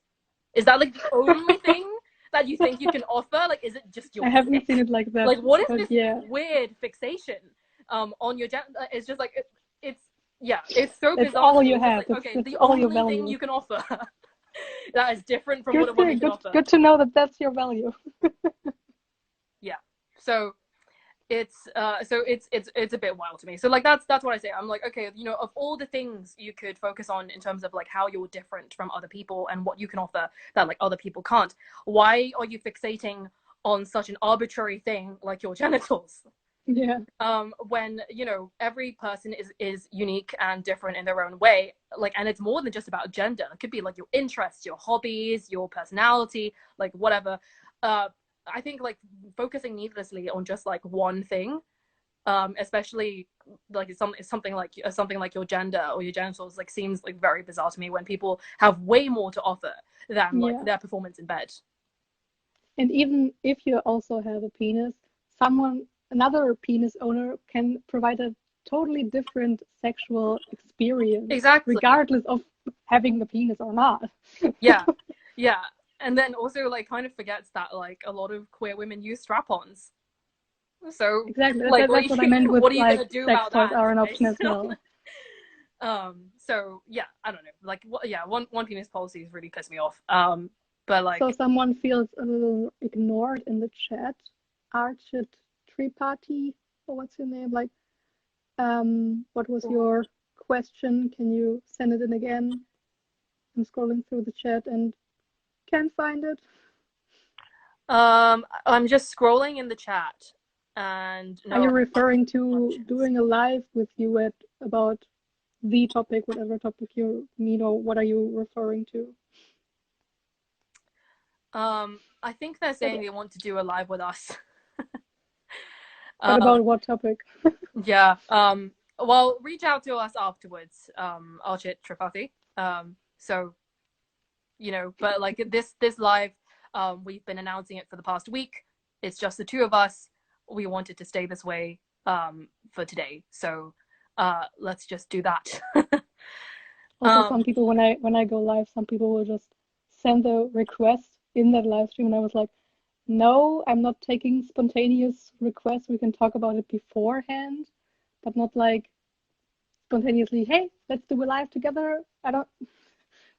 Speaker 2: Is that like the only thing that you think you can offer? Like, is it just your
Speaker 1: I haven't
Speaker 2: dick?
Speaker 1: seen it like that.
Speaker 2: Like, what is this
Speaker 1: yeah.
Speaker 2: weird fixation on your gender? It's just like, it's so
Speaker 1: It's
Speaker 2: bizarre.
Speaker 1: all
Speaker 2: to me.
Speaker 1: you
Speaker 2: It's just
Speaker 1: have.
Speaker 2: like, okay,
Speaker 1: It's
Speaker 2: the
Speaker 1: all your
Speaker 2: only thing
Speaker 1: value.
Speaker 2: you can offer that is different from what a woman can offer.
Speaker 1: Good to know that that's your value.
Speaker 2: Yeah. So it's it's a bit wild to me. So like that's what I say. I'm like, okay, you know, of all the things you could focus on in terms of like how you're different from other people and what you can offer that like other people can't, why are you fixating on such an arbitrary thing like your genitals?
Speaker 1: Yeah.
Speaker 2: When, you know, every person is unique and different in their own way, like, and it's more than just about gender. It could be like your interests, your hobbies, your personality, like whatever. I think like focusing needlessly on just like one thing, especially like something like your gender or your genitals, like seems like very bizarre to me when people have way more to offer than like their performance in bed.
Speaker 1: And even if you also have a penis, another penis owner can provide a totally different sexual experience,
Speaker 2: exactly,
Speaker 1: regardless of having the penis or not.
Speaker 2: yeah. And then also like kind of forgets that like a lot of queer women use strap-ons. So
Speaker 1: exactly,
Speaker 2: like
Speaker 1: that's what I meant with
Speaker 2: what are you
Speaker 1: like
Speaker 2: gonna do
Speaker 1: sex
Speaker 2: about
Speaker 1: toys
Speaker 2: that?
Speaker 1: are an option as well.
Speaker 2: So yeah, I don't know. Like, yeah, one penis policy has really pissed me off. But like,
Speaker 1: so someone feels a little ignored in the chat. Archit Tripathi, or what's your name? Like, what was your question? Can you send it in again? I'm scrolling through the chat and can't find it.
Speaker 2: I'm just scrolling in the chat, and no.
Speaker 1: Are you referring to doing a live with you about the topic, whatever topic you need, or what are you referring to?
Speaker 2: I think they're saying they want to do a live with us.
Speaker 1: But about what topic?
Speaker 2: Yeah. Well, reach out to us afterwards, Archit Tripathi. So, you know, but like this live, we've been announcing it for the past week. It's just the two of us. We wanted to stay this way for today. So let's just do that.
Speaker 1: Also, some people, when I go live, some people will just send the request in that live stream, and I was like, no, I'm not taking spontaneous requests. We can talk about it beforehand, but not like spontaneously, hey, let's do a live together.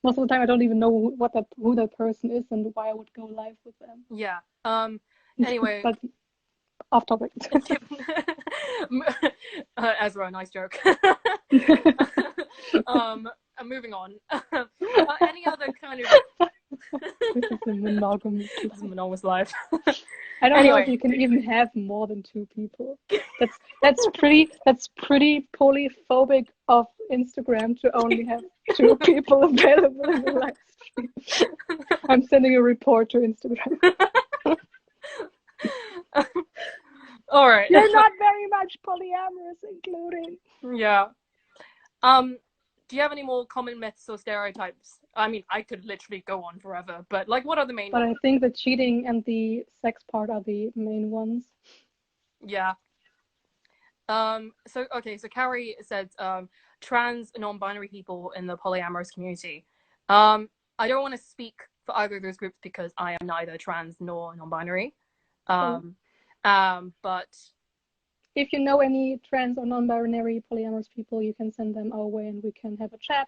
Speaker 1: Most of the time I don't even know who that person is and why I would go live with them.
Speaker 2: Yeah. Anyway.
Speaker 1: But off topic.
Speaker 2: Ezra, nice joke. Moving on. Any other kind of
Speaker 1: This is a
Speaker 2: monogamous life.
Speaker 1: I don't know if you can even have more than two people. That's pretty polyphobic of Instagram to only have two people available in the live stream. I'm sending a report to Instagram.
Speaker 2: All right.
Speaker 1: You're not very much polyamorous, including.
Speaker 2: Yeah. do you have any more common myths or stereotypes? I mean, I could literally go on forever, but like, what are the main
Speaker 1: But
Speaker 2: ones?
Speaker 1: I think the cheating and the sex part are the main ones.
Speaker 2: Yeah. So Carrie says, trans non-binary people in the polyamorous community. I don't want to speak for either of those groups because I am neither trans nor non-binary. But
Speaker 1: if you know any trans or non-binary polyamorous people, you can send them our way and we can have a chat,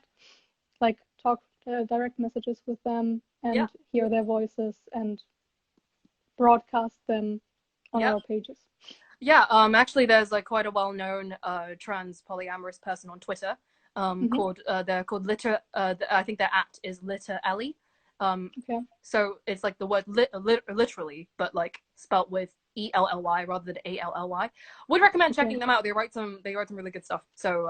Speaker 1: like talk direct messages with them and hear their voices and broadcast them on our pages.
Speaker 2: Yeah, actually there's like quite a well-known trans polyamorous person on Twitter they're called Litter, I think their is Litter Ellie. So it's like the word literally, but like spelt with ELLY rather than ALLY. Would recommend checking them out. They write some really good stuff. So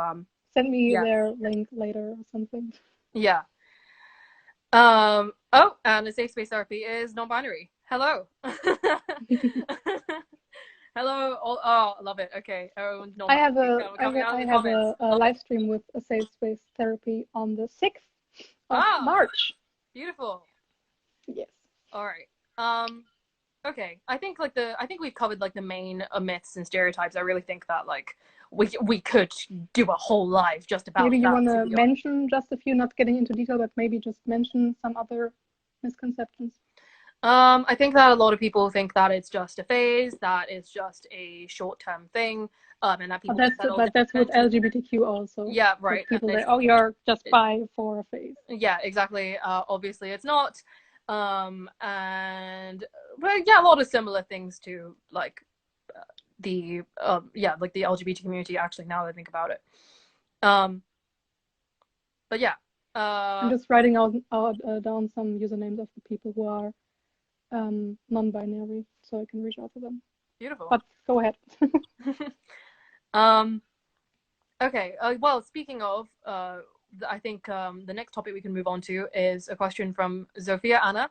Speaker 1: send me their link later or something.
Speaker 2: Yeah. Oh, and the safe space therapy is non-binary. Hello. Hello. Oh, I love it. Okay. Oh, no.
Speaker 1: I have a live stream with a safe space therapy on the 6th of March.
Speaker 2: Beautiful.
Speaker 1: Yes.
Speaker 2: All right. Okay. I think we've covered like the main myths and stereotypes. I really think that like we could do a whole live just about
Speaker 1: maybe
Speaker 2: that.
Speaker 1: You want to mention just a few, not getting into detail, but maybe just mention some other misconceptions.
Speaker 2: I think that a lot of people think that it's just a phase, that it's just a short-term thing, and that people.
Speaker 1: But that's with LGBTQ also.
Speaker 2: Yeah, right.
Speaker 1: People say, "Oh, you're just bi for a phase."
Speaker 2: Yeah, exactly. Obviously, it's not. And but yeah, a lot of similar things to like the like the LGBT community. Actually, now that I think about it. But yeah.
Speaker 1: I'm just writing down some usernames of the people who are non-binary, so I can reach out to them.
Speaker 2: Beautiful.
Speaker 1: But go ahead.
Speaker 2: Okay. Well, speaking of, I think the next topic we can move on to is a question from Zofia Anna,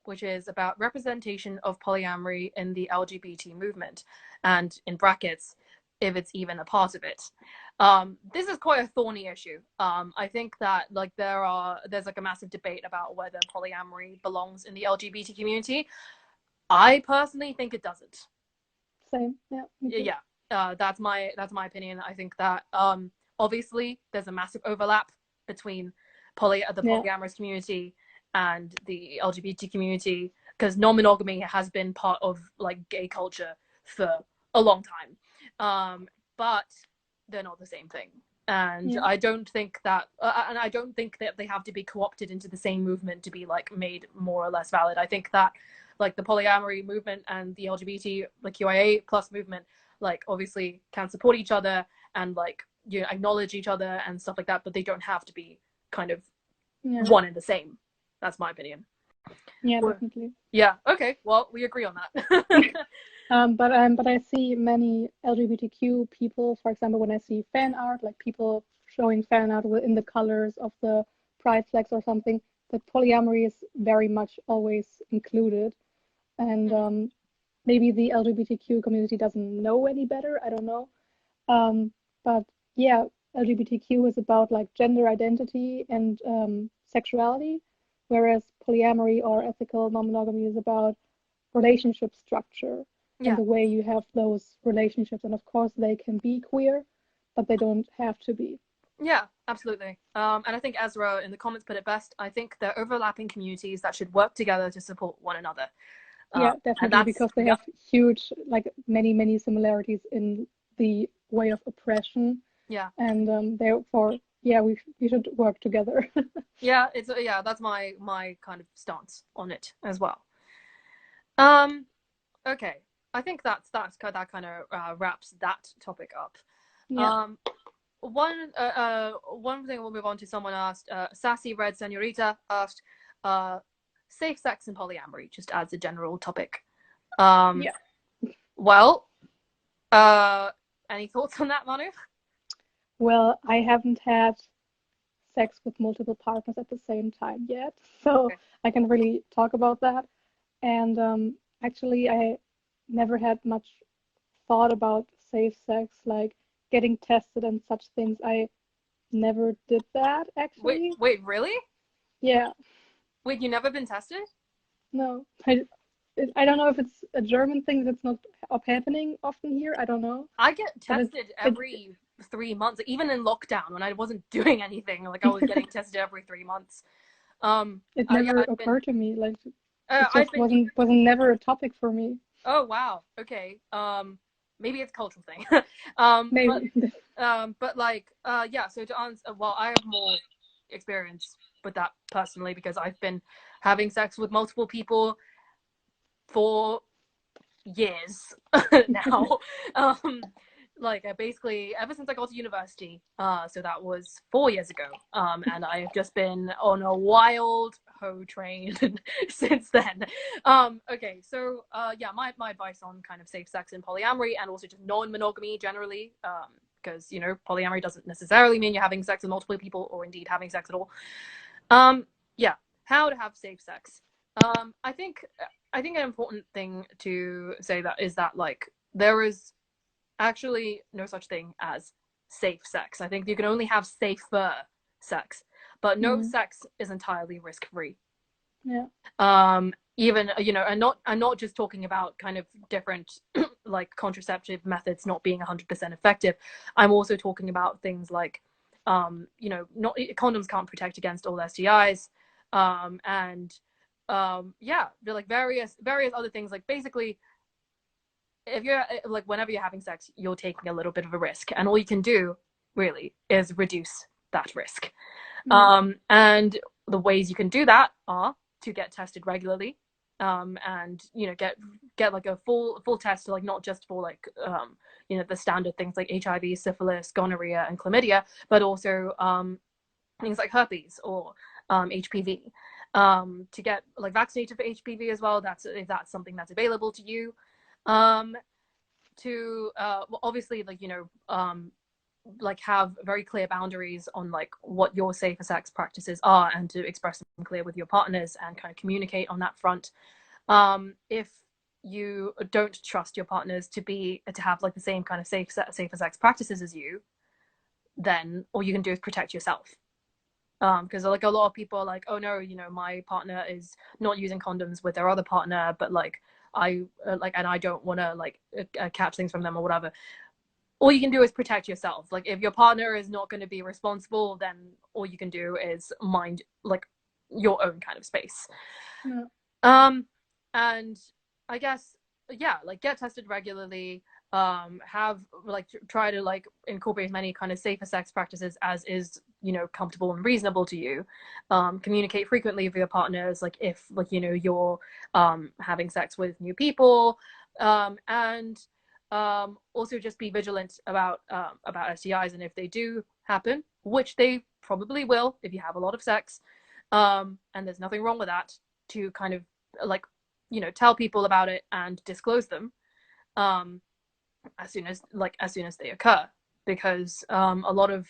Speaker 2: which is about representation of polyamory in the LGBT movement, and in brackets, if it's even a part of it. This is quite a thorny issue. I think that like there's like a massive debate about whether polyamory belongs in the LGBT community. I personally think it doesn't.
Speaker 1: Same. Yeah.
Speaker 2: Yeah. That's my opinion. I think that obviously there's a massive overlap between the polyamorous community and the LGBT community, because non-monogamy has been part of like gay culture for a long time. But they're not the same thing. And I don't think that they have to be co-opted into the same movement to be like made more or less valid. I think that like the polyamory movement and the LGBT like QIA plus movement like obviously can support each other and like acknowledge each other and stuff like that, but they don't have to be kind of one and the same. That's my opinion.
Speaker 1: Yeah, definitely.
Speaker 2: Yeah. Okay. Well, we agree on that.
Speaker 1: But I see many LGBTQ people, for example, when I see fan art, like people showing fan art in the colors of the pride flags or something, that polyamory is very much always included. And maybe the LGBTQ community doesn't know any better. I don't know. But yeah, LGBTQ is about like gender identity and sexuality, whereas polyamory or ethical non-monogamy is about relationship structure and the way you have those relationships. And of course, they can be queer, but they don't have to be.
Speaker 2: Yeah, absolutely. And I think Ezra in the comments put it best. I think they're overlapping communities that should work together to support one another.
Speaker 1: Yeah, definitely, because they have huge, like many similarities in the way of oppression.
Speaker 2: Yeah.
Speaker 1: And therefore, yeah, we should work together.
Speaker 2: Yeah, that's my kind of stance on it as well. Okay, I think that kind of wraps that topic up.
Speaker 1: Yeah.
Speaker 2: One thing we'll move on to. Someone asked, Sassy Red Senorita asked, safe sex and polyamory, just as a general topic.
Speaker 1: Yeah.
Speaker 2: Well, any thoughts on that, Manu?
Speaker 1: Well, I haven't had sex with multiple partners at the same time yet, so I can really talk about that. And actually, I never had much thought about safe sex, like getting tested and such things. I never did that, actually.
Speaker 2: Wait, really?
Speaker 1: Yeah.
Speaker 2: Wait, you never been tested?
Speaker 1: No. I don't know if it's a German thing that's not happening often here. I don't know.
Speaker 2: I get
Speaker 1: But
Speaker 2: tested every 3 months, even in lockdown when I wasn't doing anything. Like I was getting tested every 3 months.
Speaker 1: It never
Speaker 2: yeah,
Speaker 1: occurred to me. Like it
Speaker 2: I've
Speaker 1: just
Speaker 2: been.
Speaker 1: wasn't never a topic for me.
Speaker 2: Oh wow. Okay. Maybe it's a cultural thing.
Speaker 1: Maybe.
Speaker 2: But like, yeah. So to answer, well, I have more experience with that personally because I've been having sex with multiple people for years now. Like I basically ever since I got to university, so that was 4 years ago, and I have just been on a wild hoe train since then. Okay, so yeah, my advice on kind of safe sex and polyamory, and also just non-monogamy generally, because you know polyamory doesn't necessarily mean you're having sex with multiple people or indeed having sex at all. Yeah, how to have safe sex. I think an important thing to say that is that like there is actually no such thing as safe sex. I think you can only have safer sex, but no sex is entirely risk-free.
Speaker 1: Yeah.
Speaker 2: Even you know, I'm not just talking about kind of different like contraceptive methods not being 100% effective. I'm also talking about things like you know, not condoms can't protect against all STIs, and yeah, they're like various other things. Like basically, if you're like whenever you're having sex, you're taking a little bit of a risk, and all you can do really is reduce that risk. And the ways you can do that are to get tested regularly, and you know get like a full test, like not just for like you know the standard things like HIV, syphilis, gonorrhea, and chlamydia, but also things like herpes or HPV. To get like vaccinated for HPV as well. If that's something that's available to you. To well, obviously like you know like have very clear boundaries on like what your safer sex practices are, and to express them clear with your partners and kind of communicate on that front. If you don't trust your partners to have like the same kind of safer sex practices as you, then all you can do is protect yourself. Because like a lot of people are like, oh no, you know, my partner is not using condoms with their other partner, but like I like, and I don't want to like catch things from them or whatever. All you can do is protect yourself. Like if your partner is not going to be responsible, then all you can do is mind like your own kind of space. And I guess yeah, like get tested regularly. Have like try to like incorporate as many kind of safer sex practices as is, you know, comfortable and reasonable to you. Communicate frequently with your partners, like if like you know you're having sex with new people, and also just be vigilant about STIs, and if they do happen, which they probably will if you have a lot of sex, and there's nothing wrong with that, to kind of like you know tell people about it and disclose them as soon as they occur, because a lot of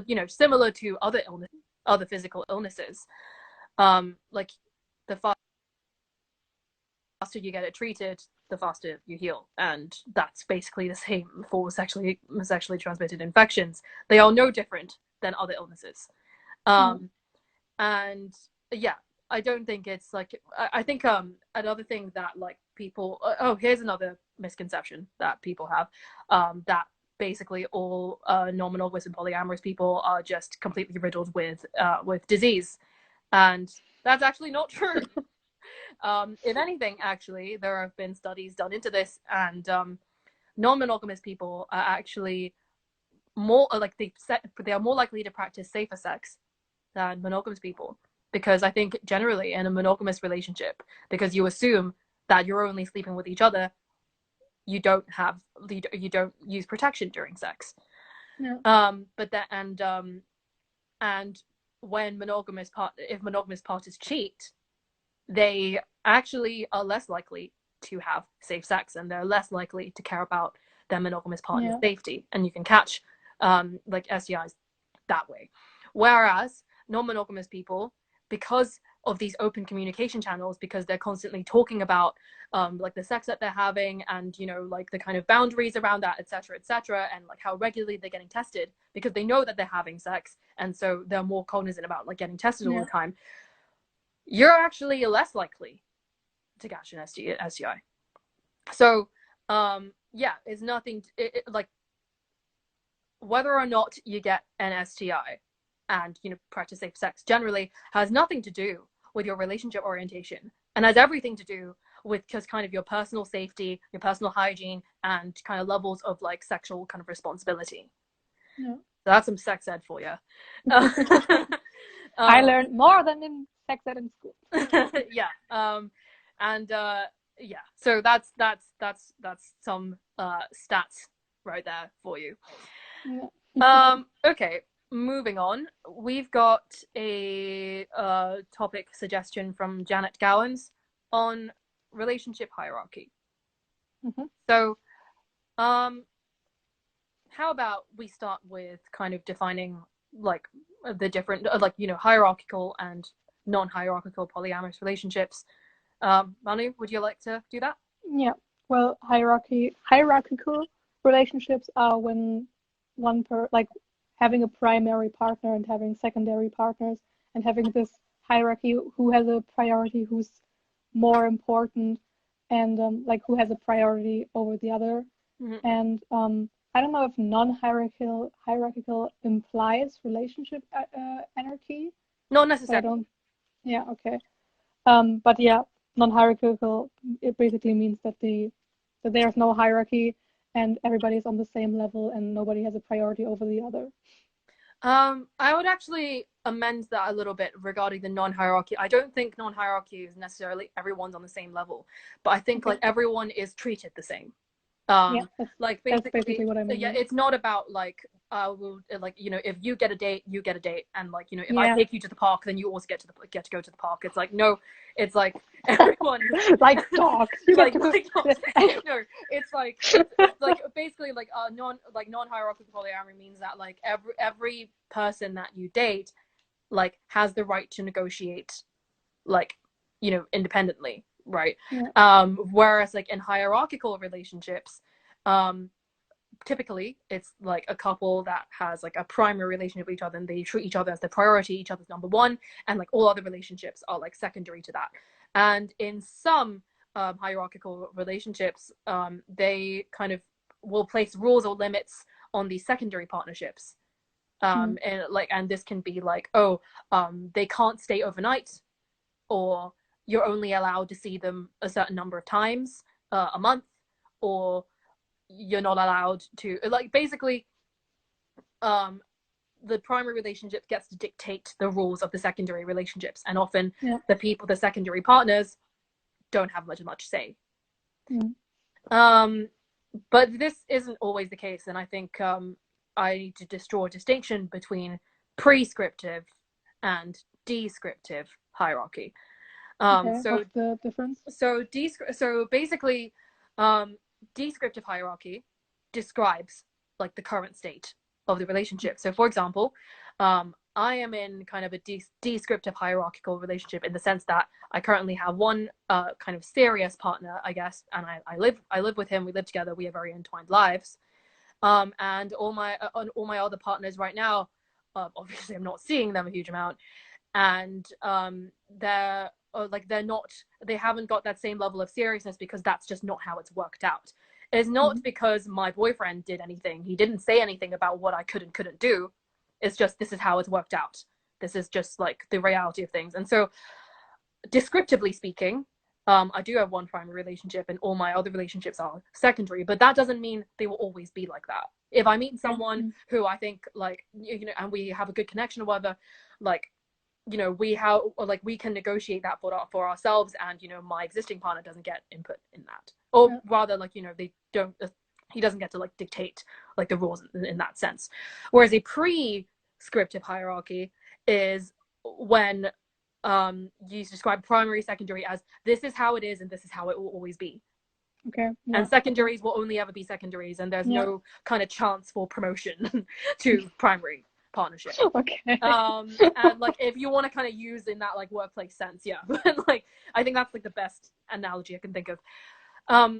Speaker 2: you know, similar to other physical illnesses, like the faster you get it treated, the faster you heal, and that's basically the same for sexually transmitted infections. They are no different than other illnesses. And yeah, I don't think it's like I think another thing that like people here's another misconception that people have, that basically all non-monogamous and polyamorous people are just completely riddled with disease, and that's actually not true. If anything, actually, there have been studies done into this, and non-monogamous people are actually more like they are more likely to practice safer sex than monogamous people, because I think generally in a monogamous relationship, because you assume that you're only sleeping with each other, you don't use protection during sex. But that and when if monogamous partners cheat, they actually are less likely to have safe sex, and they're less likely to care about their monogamous partner's safety, and you can catch like STIs that way. Whereas non-monogamous people because of these open communication channels, because they're constantly talking about like the sex that they're having, and you know, like the kind of boundaries around that, etc., etc., and like how regularly they're getting tested, because they know that they're having sex, and so they're more cognizant about like getting tested all the time. You're actually less likely to catch an STI. So yeah, it's nothing like whether or not you get an STI and, you know, practice safe sex generally has nothing to do with your relationship orientation, and has everything to do with just kind of your personal safety, your personal hygiene, and kind of levels of like sexual kind of responsibility.
Speaker 1: Yeah.
Speaker 2: So that's some sex ed for you.
Speaker 1: I learned more than in sex ed in school.
Speaker 2: Yeah. Yeah, so that's some stats right there for you.
Speaker 1: Yeah.
Speaker 2: Okay, moving on. We've got a topic suggestion from Janet Gowans on relationship hierarchy.
Speaker 1: Mm-hmm.
Speaker 2: So how about we start with kind of defining like the different like, you know, hierarchical and non-hierarchical polyamorous relationships. Manu, would you like to do that?
Speaker 1: Yeah. Well, hierarchical relationships are when like having a primary partner and having secondary partners, and having this hierarchy, who has a priority, who's more important, and like who has a priority over the other.
Speaker 2: Mm-hmm.
Speaker 1: And I don't know if hierarchical implies relationship anarchy.
Speaker 2: Not necessarily.
Speaker 1: Yeah, okay. But yeah, non-hierarchical, it basically means that there's no hierarchy and everybody's on the same level and nobody has a priority over the other.
Speaker 2: I would actually amend that a little bit regarding the non-hierarchy. I don't think non-hierarchy is necessarily everyone's on the same level, but I think like everyone is treated the same.
Speaker 1: Yeah,
Speaker 2: like
Speaker 1: that's basically what I mean.
Speaker 2: Yeah, it's not about like like, you know, if you get a date, you get a date, and like, you know, if I take you to the park, then you also get to go to the park. It's like, no, it's like everyone
Speaker 1: like dogs.
Speaker 2: like dogs. No, it's like basically like non-hierarchical polyamory means that like every person that you date like has the right to negotiate, like, you know, independently, right?
Speaker 1: Yeah.
Speaker 2: Whereas like in hierarchical relationships, typically it's like a couple that has like a primary relationship with each other, and they treat each other as their priority, each other's number one, and like all other relationships are like secondary to that. And in some hierarchical relationships, they kind of will place rules or limits on these secondary partnerships. And like, and this can be like, they can't stay overnight, or you're only allowed to see them a certain number of times a month, or you're not allowed to, like, basically the primary relationship gets to dictate the rules of the secondary relationships, and often the secondary partners don't have much say. But this isn't always the case, and I think I need to draw a distinction between prescriptive and descriptive hierarchy.
Speaker 1: What's the difference?
Speaker 2: So basically, descriptive hierarchy describes like the current state of the relationship. So for example, I am in kind of a descriptive hierarchical relationship, in the sense that I currently have one kind of serious partner, I guess, and I live with him. We live together. We have very entwined lives. And all my other partners right now, obviously I'm not seeing them a huge amount, and they haven't got that same level of seriousness, because that's just not how it's worked out. It's not because my boyfriend did anything. He didn't say anything about what I could and couldn't do. It's just, this is how it's worked out. This is just like the reality of things. And so descriptively speaking, I do have one primary relationship and all my other relationships are secondary, but that doesn't mean they will always be like that. If I meet someone who I think, like, you know, and we have a good connection or whatever, like, you know, we can negotiate that for ourselves, and, you know, my existing partner doesn't get input in that, or rather, like, you know, he doesn't get to like dictate like the rules in that sense. Whereas a prescriptive hierarchy is when you describe primary, secondary as this is how it is and this is how it will always be. And secondaries will only ever be secondaries, and there's no kind of chance for promotion to primary. partnership.
Speaker 1: Okay.
Speaker 2: And like if you want to kind of use in that like workplace sense, yeah. But like I think that's like the best analogy I can think of.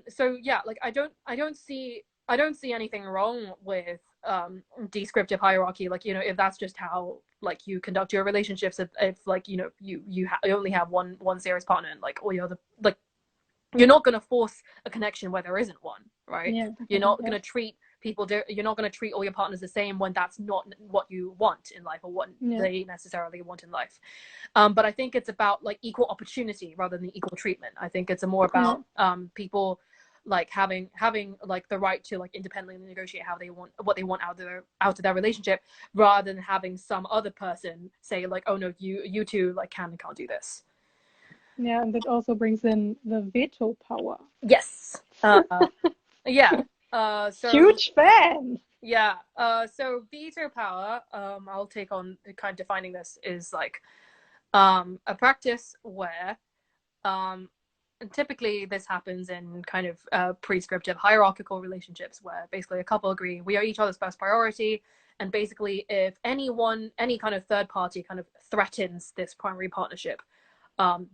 Speaker 2: So yeah, like I don't see anything wrong with descriptive hierarchy. Like, you know, if that's just how like you conduct your relationships, if like, you know, you only have one serious partner and like all your other, like, you're not going to force a connection where there isn't one, right?
Speaker 1: Yeah,
Speaker 2: you're not going to treat people you're not going to treat all your partners the same when that's not what you want in life or what they necessarily want in life. But I think it's about like equal opportunity rather than equal treatment. I think it's more about people like having like the right to like independently negotiate what they want out of their relationship, rather than having some other person say like, oh no, you two like can and can't do this.
Speaker 1: Yeah, and that also brings in the veto power.
Speaker 2: Yes. Yeah. So
Speaker 1: huge fan.
Speaker 2: Yeah. So veto power, I'll take on kind of defining this, is like a practice where and typically this happens in kind of prescriptive hierarchical relationships where basically a couple agree we are each other's first priority, and basically if any kind of third party kind of threatens this primary partnership,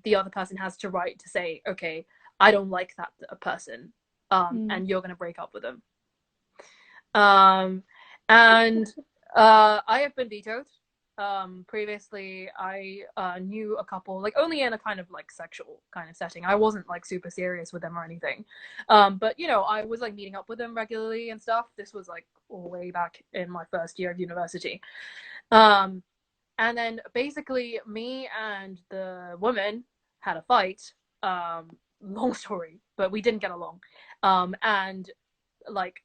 Speaker 2: the other person has the right to say, okay, I don't like that person, and you're going to break up with them. And I have been vetoed. Previously I knew a couple, like only in a kind of like sexual kind of setting. I wasn't like super serious with them or anything, but you know, I was like meeting up with them regularly and stuff. This was like way back in my first year of university, and then basically me and the woman had a fight. Long story, but we didn't get along, and like,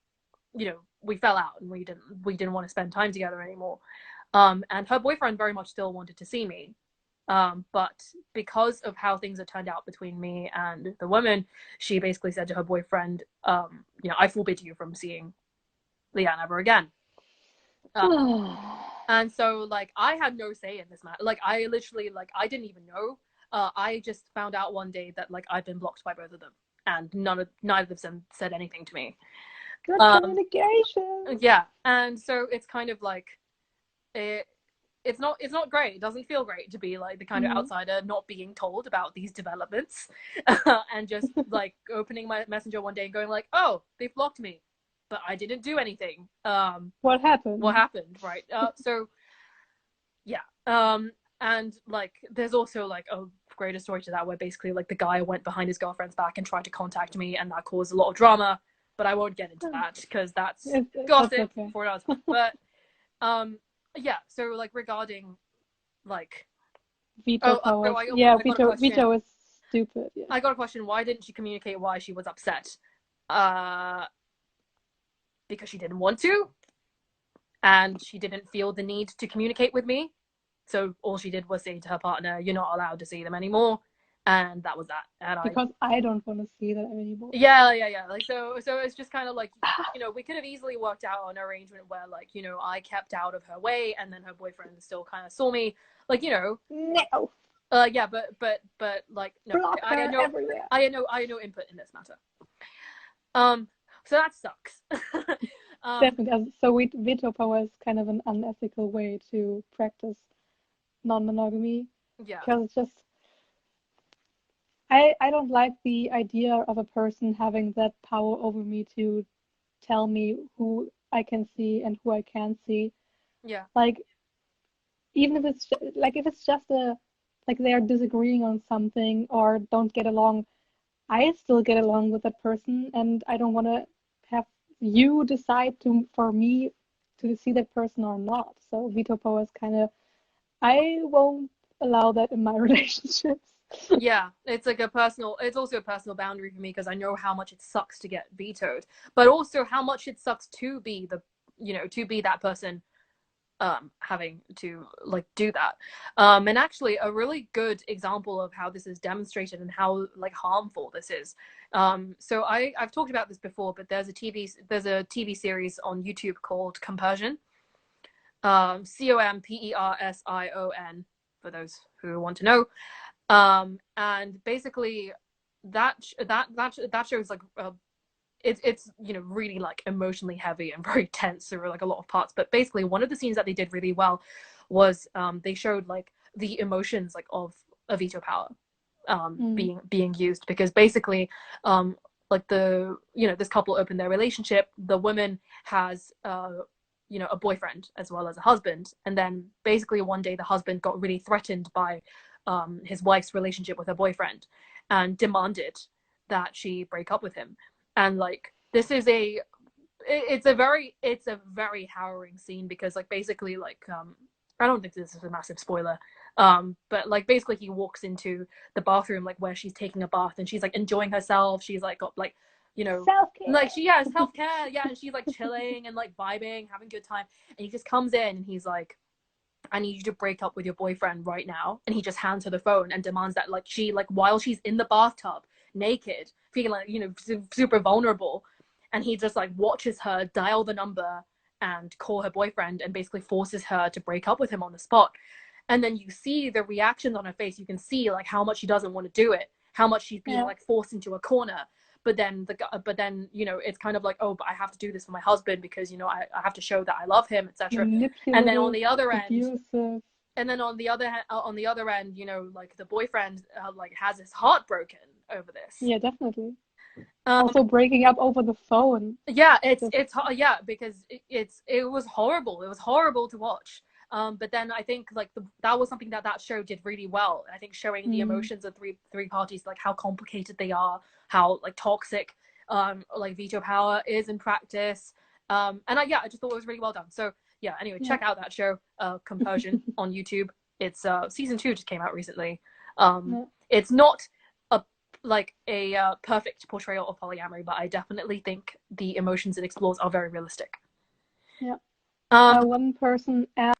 Speaker 2: you know, we fell out and we didn't want to spend time together anymore. And her boyfriend very much still wanted to see me. But because of how things had turned out between me and the woman, she basically said to her boyfriend, you know, I forbid you from seeing Leanne ever again. And so like I had no say in this matter. Like I literally, like, I didn't even know. I just found out one day that like I'd been blocked by both of them, and neither of them said anything to me.
Speaker 1: Good communication.
Speaker 2: Yeah, and so it's kind of like it's not great. It doesn't feel great to be like the kind of outsider not being told about these developments, and just like opening my messenger one day and going like, oh, they've blocked me, but I didn't do anything.
Speaker 1: What happened,
Speaker 2: right? So yeah, and like there's also like a greater story to that where basically like the guy went behind his girlfriend's back and tried to contact me, and that caused a lot of drama, but I won't get into that because that's gossip for another time. But yeah, so like regarding like
Speaker 1: veto powers, veto is stupid. Yeah.
Speaker 2: I got a question: why didn't she communicate why she was upset? Because she didn't want to, and she didn't feel the need to communicate with me. So all she did was say to her partner, "You're not allowed to see them anymore," and that was that. And
Speaker 1: because I don't want to see that anymore.
Speaker 2: Yeah. Like so it's just kind of like, you know, we could have easily worked out an arrangement where like, you know, I kept out of her way, and then her boyfriend still kind of saw me, like, you know.
Speaker 1: No.
Speaker 2: Yeah, but like no, I had no input in this matter. So that sucks.
Speaker 1: Definitely. So veto power is kind of an unethical way to practice non-monogamy.
Speaker 2: Yeah.
Speaker 1: Because it's just, I don't like the idea of a person having that power over me to tell me who I can see and who I can't see.
Speaker 2: Yeah.
Speaker 1: Like, even if it's like, if it's just like they're disagreeing on something or don't get along, I still get along with that person, and I don't want to have you decide for me to see that person or not. So veto power is kind of, I won't allow that in my relationships.
Speaker 2: Yeah, it's like it's also a personal boundary for me, because I know how much it sucks to get vetoed, but also how much it sucks to be that person having to like do that. And actually a really good example of how this is demonstrated and how like harmful this is. So I've talked about this before, but there's a TV series on YouTube called Compersion. Compersion, for those who want to know. And basically that shows like it's you know, really like emotionally heavy and very tense through like a lot of parts. But basically, one of the scenes that they did really well was they showed like the emotions like of a veto power being used, because basically like the, you know, this couple opened their relationship. The woman has you know, a boyfriend as well as a husband, and then basically one day the husband got really threatened by his wife's relationship with her boyfriend and demanded that she break up with him. And like this is it's a very harrowing scene, because like basically like I don't think this is a massive spoiler, but like basically he walks into the bathroom like where she's taking a bath, and she's like enjoying herself. She's like got like, you know,
Speaker 1: self-care.
Speaker 2: like self-care, yeah, and she's like chilling and like vibing, having a good time. And he just comes in and he's like, I need you to break up with your boyfriend right now. And he just hands her the phone and demands that like she, like while she's in the bathtub naked, feeling like, you know, super vulnerable, and he just like watches her dial the number and call her boyfriend and basically forces her to break up with him on the spot. And then you see the reactions on her face. You can see like how much she doesn't want to do it, how much she's being like forced into a corner. But then you know, it's kind of like, oh, but I have to do this for my husband because, you know, I have to show that I love him, etc. And then on the other end,
Speaker 1: abusive.
Speaker 2: And then on the other end, you know, like the boyfriend like has his heart broken over this.
Speaker 1: Yeah, definitely. Also breaking up over the phone.
Speaker 2: Yeah, it's yeah, because it was horrible. It was horrible to watch. But then I think like that was something that show did really well. I think showing the emotions of three parties, like how complicated they are, how like toxic like veto power is in practice. And I just thought it was really well done. So yeah, anyway, check out that show, Compersion on YouTube. It's season 2 just came out recently. It's not like a perfect portrayal of polyamory, but I definitely think the emotions it explores are very realistic.
Speaker 1: Yeah. One person asked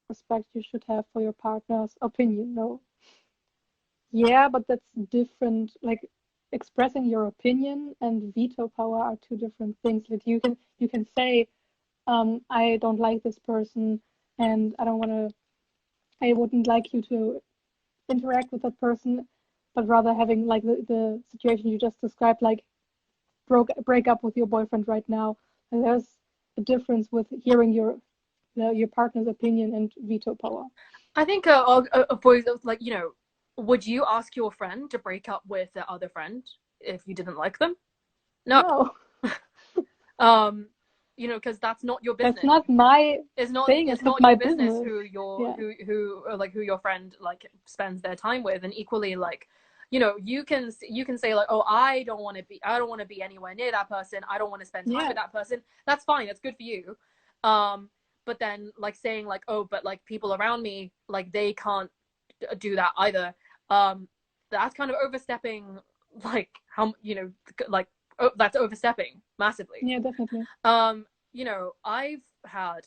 Speaker 1: respect you should have for your partner's opinion. No. Yeah, but that's different. Like expressing your opinion and veto power are two different things. Like you can say, I don't like this person and I wouldn't like you to interact with that person, but rather having like the situation you just described, like break up with your boyfriend right now. And there's a difference with hearing your partner's opinion and veto power.
Speaker 2: I think for like, you know, would you ask your friend to break up with their other friend if you didn't like them? No. You know, because that's not your business.
Speaker 1: That's not my thing.
Speaker 2: It's not my business who your friend like spends their time with. And equally, like, you know, you can say like, oh, I don't want to be anywhere near that person. I don't want to spend time with that person. That's fine. That's good for you. But then like saying like, oh, but like people around me, like they can't do that either. That's kind of overstepping, like how, you know, like that's overstepping massively.
Speaker 1: Yeah, definitely.
Speaker 2: You know, I've had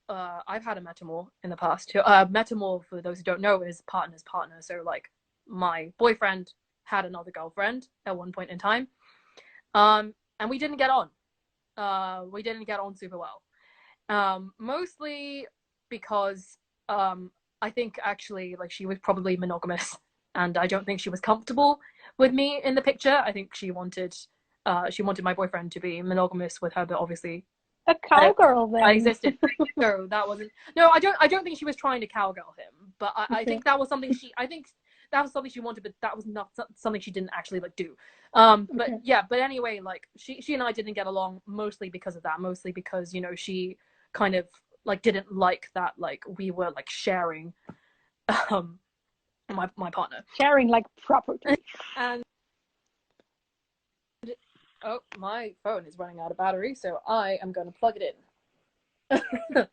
Speaker 2: a metamor in the past. Metamor, for those who don't know, is partner's partner. So like my boyfriend had another girlfriend at one point in time, and we didn't get on. We didn't get on super well. Mostly because I think actually like she was probably monogamous, and I don't think she was comfortable with me in the picture. I think she wanted my boyfriend to be monogamous with her, but obviously
Speaker 1: a cowgirl then.
Speaker 2: I existed. So that wasn't. No, I don't think she was trying to cowgirl him, but I think that was something she wanted, but that was not something she didn't actually like do. But yeah, but anyway, like she and I didn't get along mostly because of that. Mostly because, you know, she kind of like didn't like that like we were like sharing my partner,
Speaker 1: sharing like property.
Speaker 2: And oh, my phone is running out of battery, so I am going to plug it in.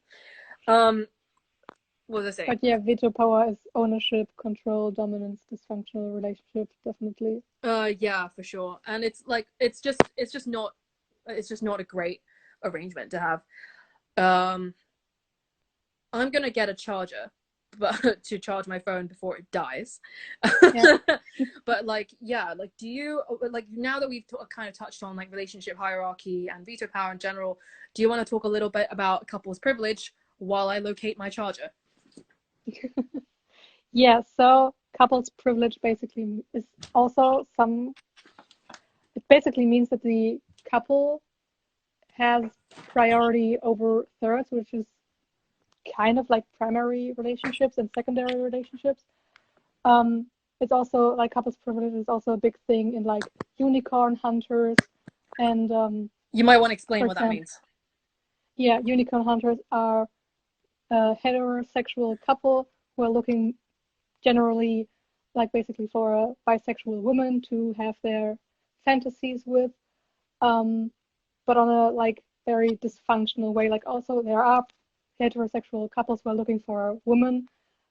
Speaker 2: What was I saying? But
Speaker 1: yeah, veto power is ownership, control, dominance, dysfunctional relationships, definitely.
Speaker 2: Yeah, for sure. And it's like it's just not a great arrangement to have. I'm gonna get a charger, but to charge my phone before it dies. Yeah. But like, yeah, like, do you like, now that we've kind of touched on like relationship hierarchy and veto power in general, do you want to talk a little bit about couples privilege while I locate my charger?
Speaker 1: Yeah, so couples privilege basically is also basically means that the couple has priority over thirds, which is kind of like primary relationships and secondary relationships. It's also like couples privilege is also a big thing in like unicorn hunters and
Speaker 2: you might want to explain what that means.
Speaker 1: Yeah, unicorn hunters are a heterosexual couple who are looking generally like basically for a bisexual woman to have their fantasies with, but on a like very dysfunctional way. Like also there are heterosexual couples who are looking for a woman,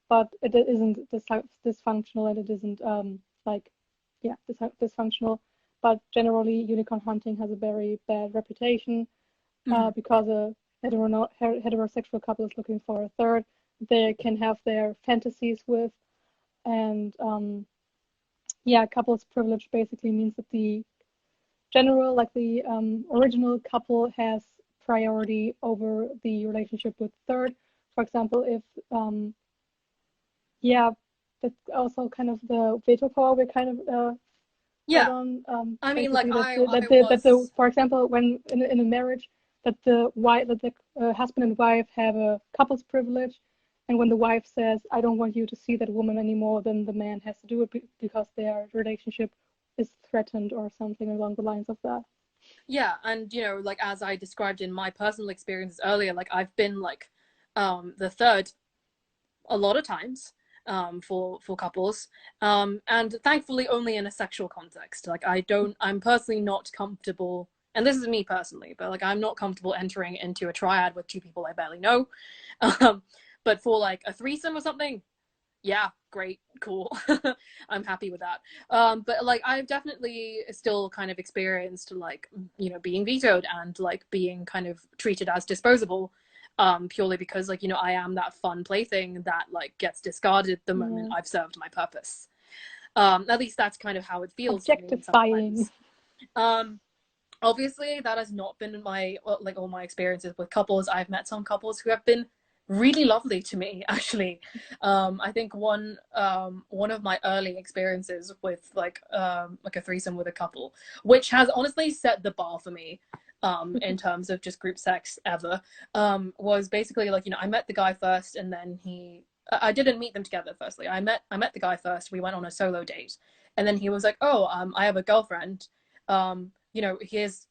Speaker 1: but it isn't dysfunctional and it isn't like yeah dysfunctional. But generally, unicorn hunting has a very bad reputation because a heterosexual couple is looking for a third they can have their fantasies with, and yeah, couples privilege basically means that the general, like the original couple has priority over the relationship with third. For example, if yeah, that's also kind of the veto power we kind of
Speaker 2: yeah
Speaker 1: on.
Speaker 2: I mean, like
Speaker 1: for example, when in a marriage, that the husband and wife have a couples privilege, and when the wife says, "I don't want you to see that woman anymore," then the man has to do it because their relationship is threatened or something along the lines of that.
Speaker 2: Yeah, and you know, like as I described in my personal experiences earlier, like I've been like the third a lot of times for couples, and thankfully only in a sexual context. Like I'm personally not comfortable, and this is me personally, but like I'm not comfortable entering into a triad with two people I barely know. But for like a threesome or something, yeah, great, cool. I'm happy with that. But like I've definitely still kind of experienced like, you know, being vetoed and like being kind of treated as disposable, purely because like, you know, I am that fun plaything that like gets discarded the moment I've served my purpose. At least that's kind of how it feels to me sometimes. Obviously that has not been my like all my experiences with couples. I've met some couples who have been really lovely to me, actually. I think one of my early experiences with like a threesome with a couple, which has honestly set the bar for me in terms of just group sex ever, was basically like, you know, I met the guy first, and then I didn't meet them together. Firstly, I met the guy first. We went on a solo date, and then he was like, "Oh, I have a girlfriend. You know, here's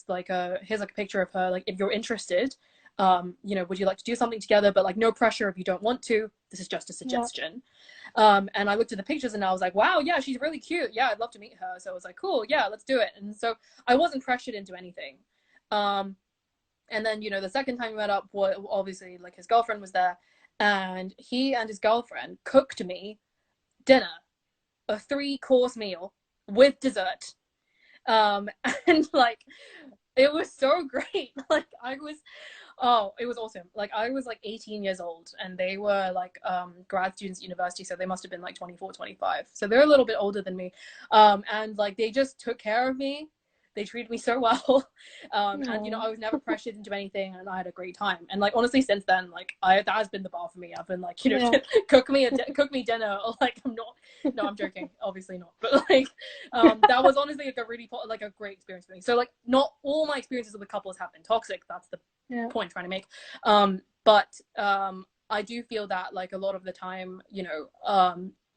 Speaker 2: like a picture of her. Like, if you're interested, you know, would you like to do something together? But like, no pressure if you don't want to. This is just a suggestion." And I looked at the pictures and I was like, wow, yeah, she's really cute. Yeah, I'd love to meet her. So I was like, cool, yeah, let's do it. And so I wasn't pressured into anything. And then, you know, the second time we met up, obviously like his girlfriend was there, and he and his girlfriend cooked me dinner, a 3-course meal with dessert. And like, it was so great. Like it was awesome. Like I was like 18 years old and they were like grad students at university, so they must have been like 24, 25. So they're a little bit older than me. And like they just took care of me. They treated me so well. And you know, I was never pressured into anything, and I had a great time. And like honestly, since then, like that has been the bar for me. I've been like, you know, cook me dinner. Like I'm joking, obviously not. But like that was honestly like a really like a great experience for me. So like not all my experiences with couples have been toxic. That's the point I'm trying to make. But I do feel that like a lot of the time, you know,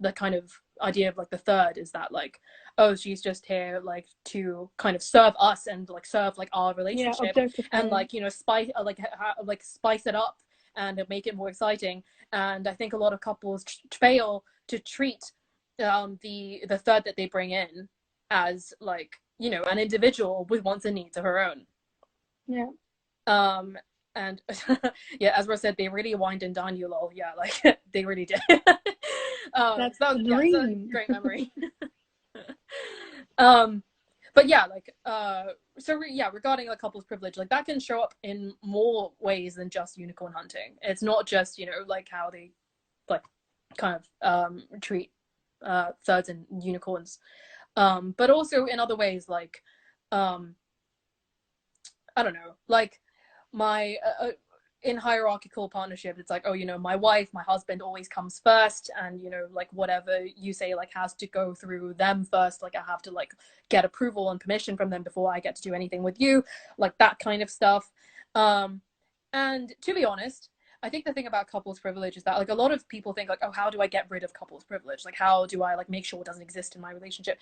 Speaker 2: the kind of idea of like the third is that like, oh, she's just here like to kind of serve us and like serve like our relationship, and like, you know, spice it up and make it more exciting. And I think a lot of couples fail to treat the third that they bring in as like, you know, an individual with wants and needs of her own. And yeah, as Rose said, they really wined and dined you, lol. Yeah, like they really did.
Speaker 1: That's a dream.
Speaker 2: A great memory. But yeah, like regarding like couples privilege, like that can show up in more ways than just unicorn hunting. It's not just, you know, like how they like kind of treat thirds and unicorns, but also in other ways, like I don't know, like my in hierarchical partnership, it's like, oh, you know, my wife, my husband always comes first, and you know, like whatever you say like has to go through them first, like I have to like get approval and permission from them before I get to do anything with you, like that kind of stuff. And to be honest, I think the thing about couples privilege is that like a lot of people think like, oh, how do I get rid of couples privilege? Like how do I like make sure it doesn't exist in my relationship?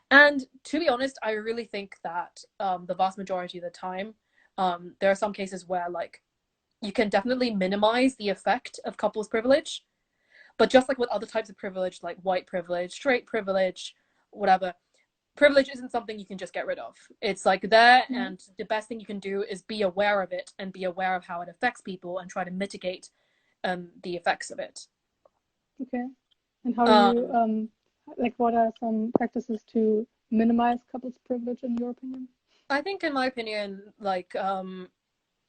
Speaker 2: And to be honest, I really think that the vast majority of the time, there are some cases where like you can definitely minimize the effect of couples privilege, but just like with other types of privilege, like white privilege, straight privilege, whatever, privilege isn't something you can just get rid of. It's like there, and the best thing you can do is be aware of it and be aware of how it affects people and try to mitigate the effects of it.
Speaker 1: Okay. And how do you like what are some practices to minimize couples privilege in your opinion?
Speaker 2: I think in my opinion, like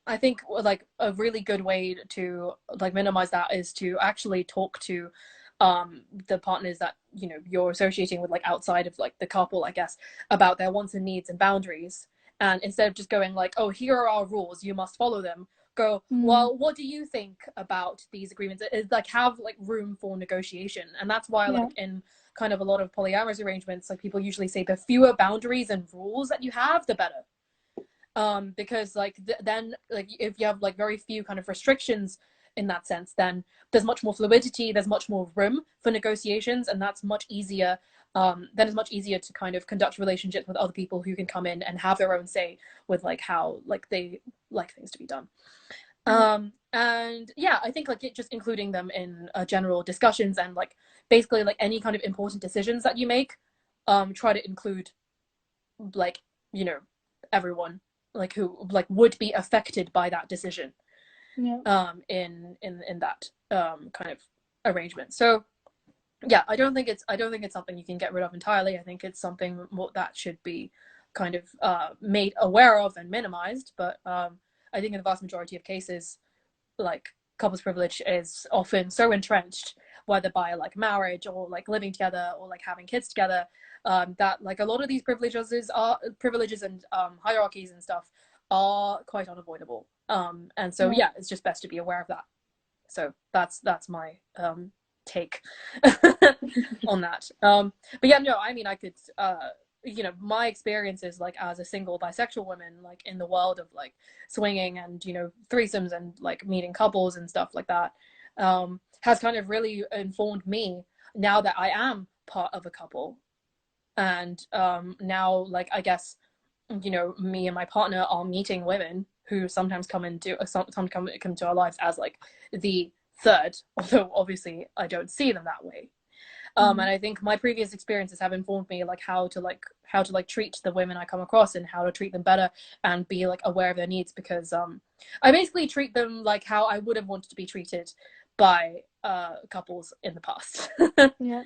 Speaker 2: I think like a really good way to like minimize that is to actually talk to the partners that you know you're associating with, like outside of like the couple, I guess, about their wants and needs and boundaries. And instead of just going like, oh, here are our rules, you must follow them, go, well, what do you think about these agreements? It's like have like room for negotiation. And that's why like in kind of a lot of polyamorous arrangements, like people usually say the fewer boundaries and rules that you have, the better. Because like then like if you have like very few kind of restrictions in that sense, then there's much more fluidity, there's much more room for negotiations, and that's much easier. Then it's much easier to kind of conduct relationships with other people who can come in and have their own say with like how like they like things to be done. And yeah, I think like it just including them in general discussions and like basically like any kind of important decisions that you make, try to include like, you know, everyone like who like would be affected by that decision in that kind of arrangement. So yeah, I don't think it's something you can get rid of entirely. I think it's something that should be kind of made aware of and minimized. But I think in the vast majority of cases, like couples privilege is often so entrenched, whether by like marriage or like living together or like having kids together, that like a lot of these privileges and hierarchies and stuff are quite unavoidable. And so yeah, it's just best to be aware of that. So that's my take on that. But yeah, no, I mean I could you know, my experiences like as a single bisexual woman, like in the world of like swinging and, you know, threesomes and like meeting couples and stuff like that, has kind of really informed me now that I am part of a couple. And now like I guess, you know, me and my partner are meeting women who sometimes come into come to our lives as like the third, although obviously I don't see them that way. And I think my previous experiences have informed me like how to treat the women I come across and how to treat them better and be like aware of their needs, because I basically treat them like how I would have wanted to be treated by couples in the past.
Speaker 1: Yeah,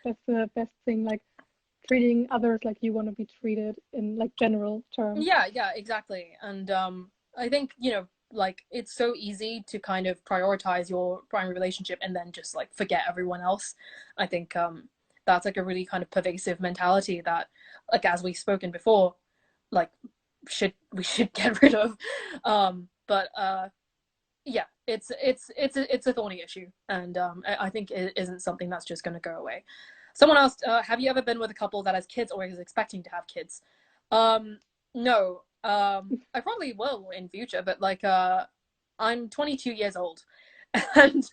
Speaker 1: that's the best thing, like treating others like you want to be treated in like general terms.
Speaker 2: Yeah, exactly. And I think, you know, like it's so easy to kind of prioritize your primary relationship and then just like forget everyone else. I think that's like a really kind of pervasive mentality that, like as we've spoken before, like we should get rid of. But yeah, it's a thorny issue, and I think it isn't something that's just going to go away. Someone asked, have you ever been with a couple that has kids or is expecting to have kids? No. I probably will in future, but like I'm 22 years old, and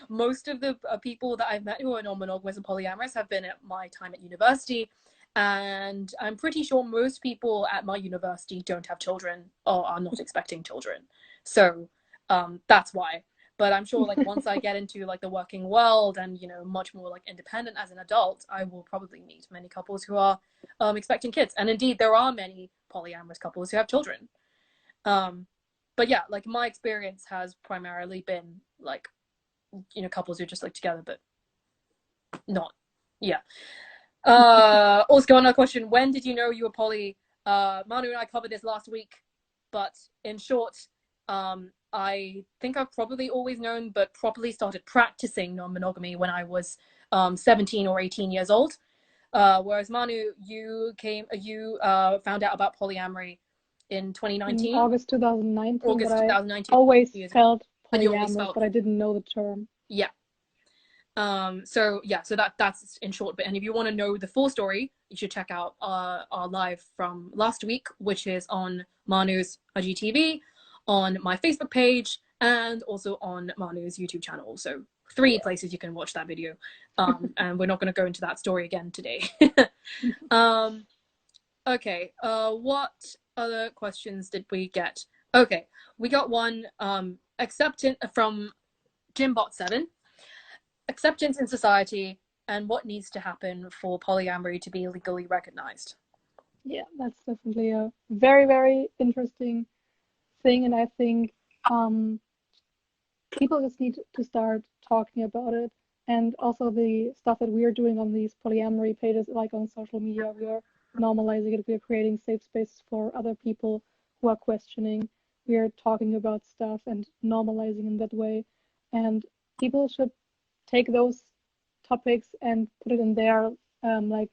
Speaker 2: most of the people that I've met who are non-monogamous and polyamorous have been at my time at university, and I'm pretty sure most people at my university don't have children or are not expecting children. So that's why. But I'm sure like once I get into like the working world and, you know, much more like independent as an adult, I will probably meet many couples who are expecting kids. And indeed, there are many polyamorous couples who have children. But yeah, like my experience has primarily been like, you know, couples who are just like together, but not, yeah. Also, another question, when did you know you were poly? Manu and I covered this last week, but in short, I think I've probably always known, but properly started practicing non-monogamy when I was 17 or 18 years old. Whereas Manu, you found out about polyamory in 2019.
Speaker 1: In August 2019.
Speaker 2: August 2019.
Speaker 1: I always felt
Speaker 2: And you always
Speaker 1: polyamorous,
Speaker 2: felt,
Speaker 1: but I didn't know the term.
Speaker 2: yeah. So that's in short bit. And if you want to know the full story, you should check out our live from last week, which is on Manu's IGTV, on my Facebook page, and also on Manu's YouTube channel. So 3 places you can watch that video. And we're not going to go into that story again today. Okay. What other questions did we get? Okay, we got one acceptance from Jimbot7. Acceptance in society and what needs to happen for polyamory to be legally recognized.
Speaker 1: Yeah, that's definitely a very, very interesting thing. And I think people just need to start talking about it. And also the stuff that we're doing on these polyamory pages, like on social media, we are normalizing it. We are creating safe spaces for other people who are questioning. We are talking about stuff and normalizing in that way. And people should take those topics and put it in their like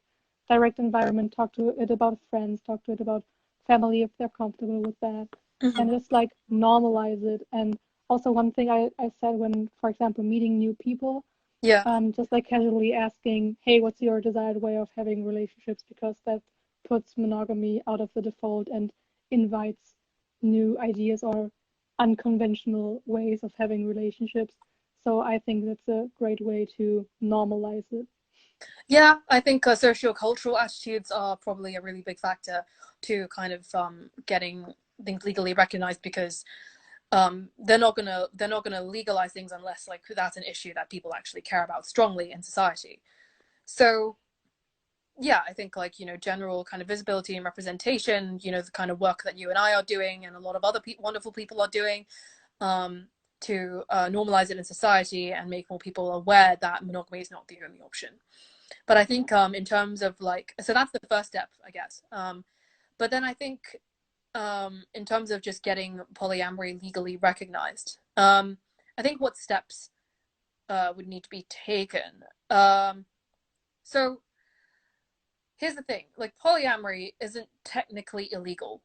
Speaker 1: direct environment, talk to it about friends, talk to it about family if they're comfortable with that, and just like normalize it. And also one thing I said when, for example, meeting new people, just like casually asking, hey, what's your desired way of having relationships? Because that puts monogamy out of the default and invites new ideas or unconventional ways of having relationships. So I think that's a great way to normalize it.
Speaker 2: Yeah, I think socio-cultural attitudes are probably a really big factor to kind of getting things legally recognized, because they're not gonna legalize things unless like that's an issue that people actually care about strongly in society. So yeah, I think like, you know, general kind of visibility and representation, you know, the kind of work that you and I are doing and a lot of other wonderful people are doing, to normalize it in society and make more people aware that monogamy is not the only option. But I think in terms of like, so that's the first step, I guess. But then I think in terms of just getting polyamory legally recognized, I think what steps would need to be taken. So here's the thing, like polyamory isn't technically illegal.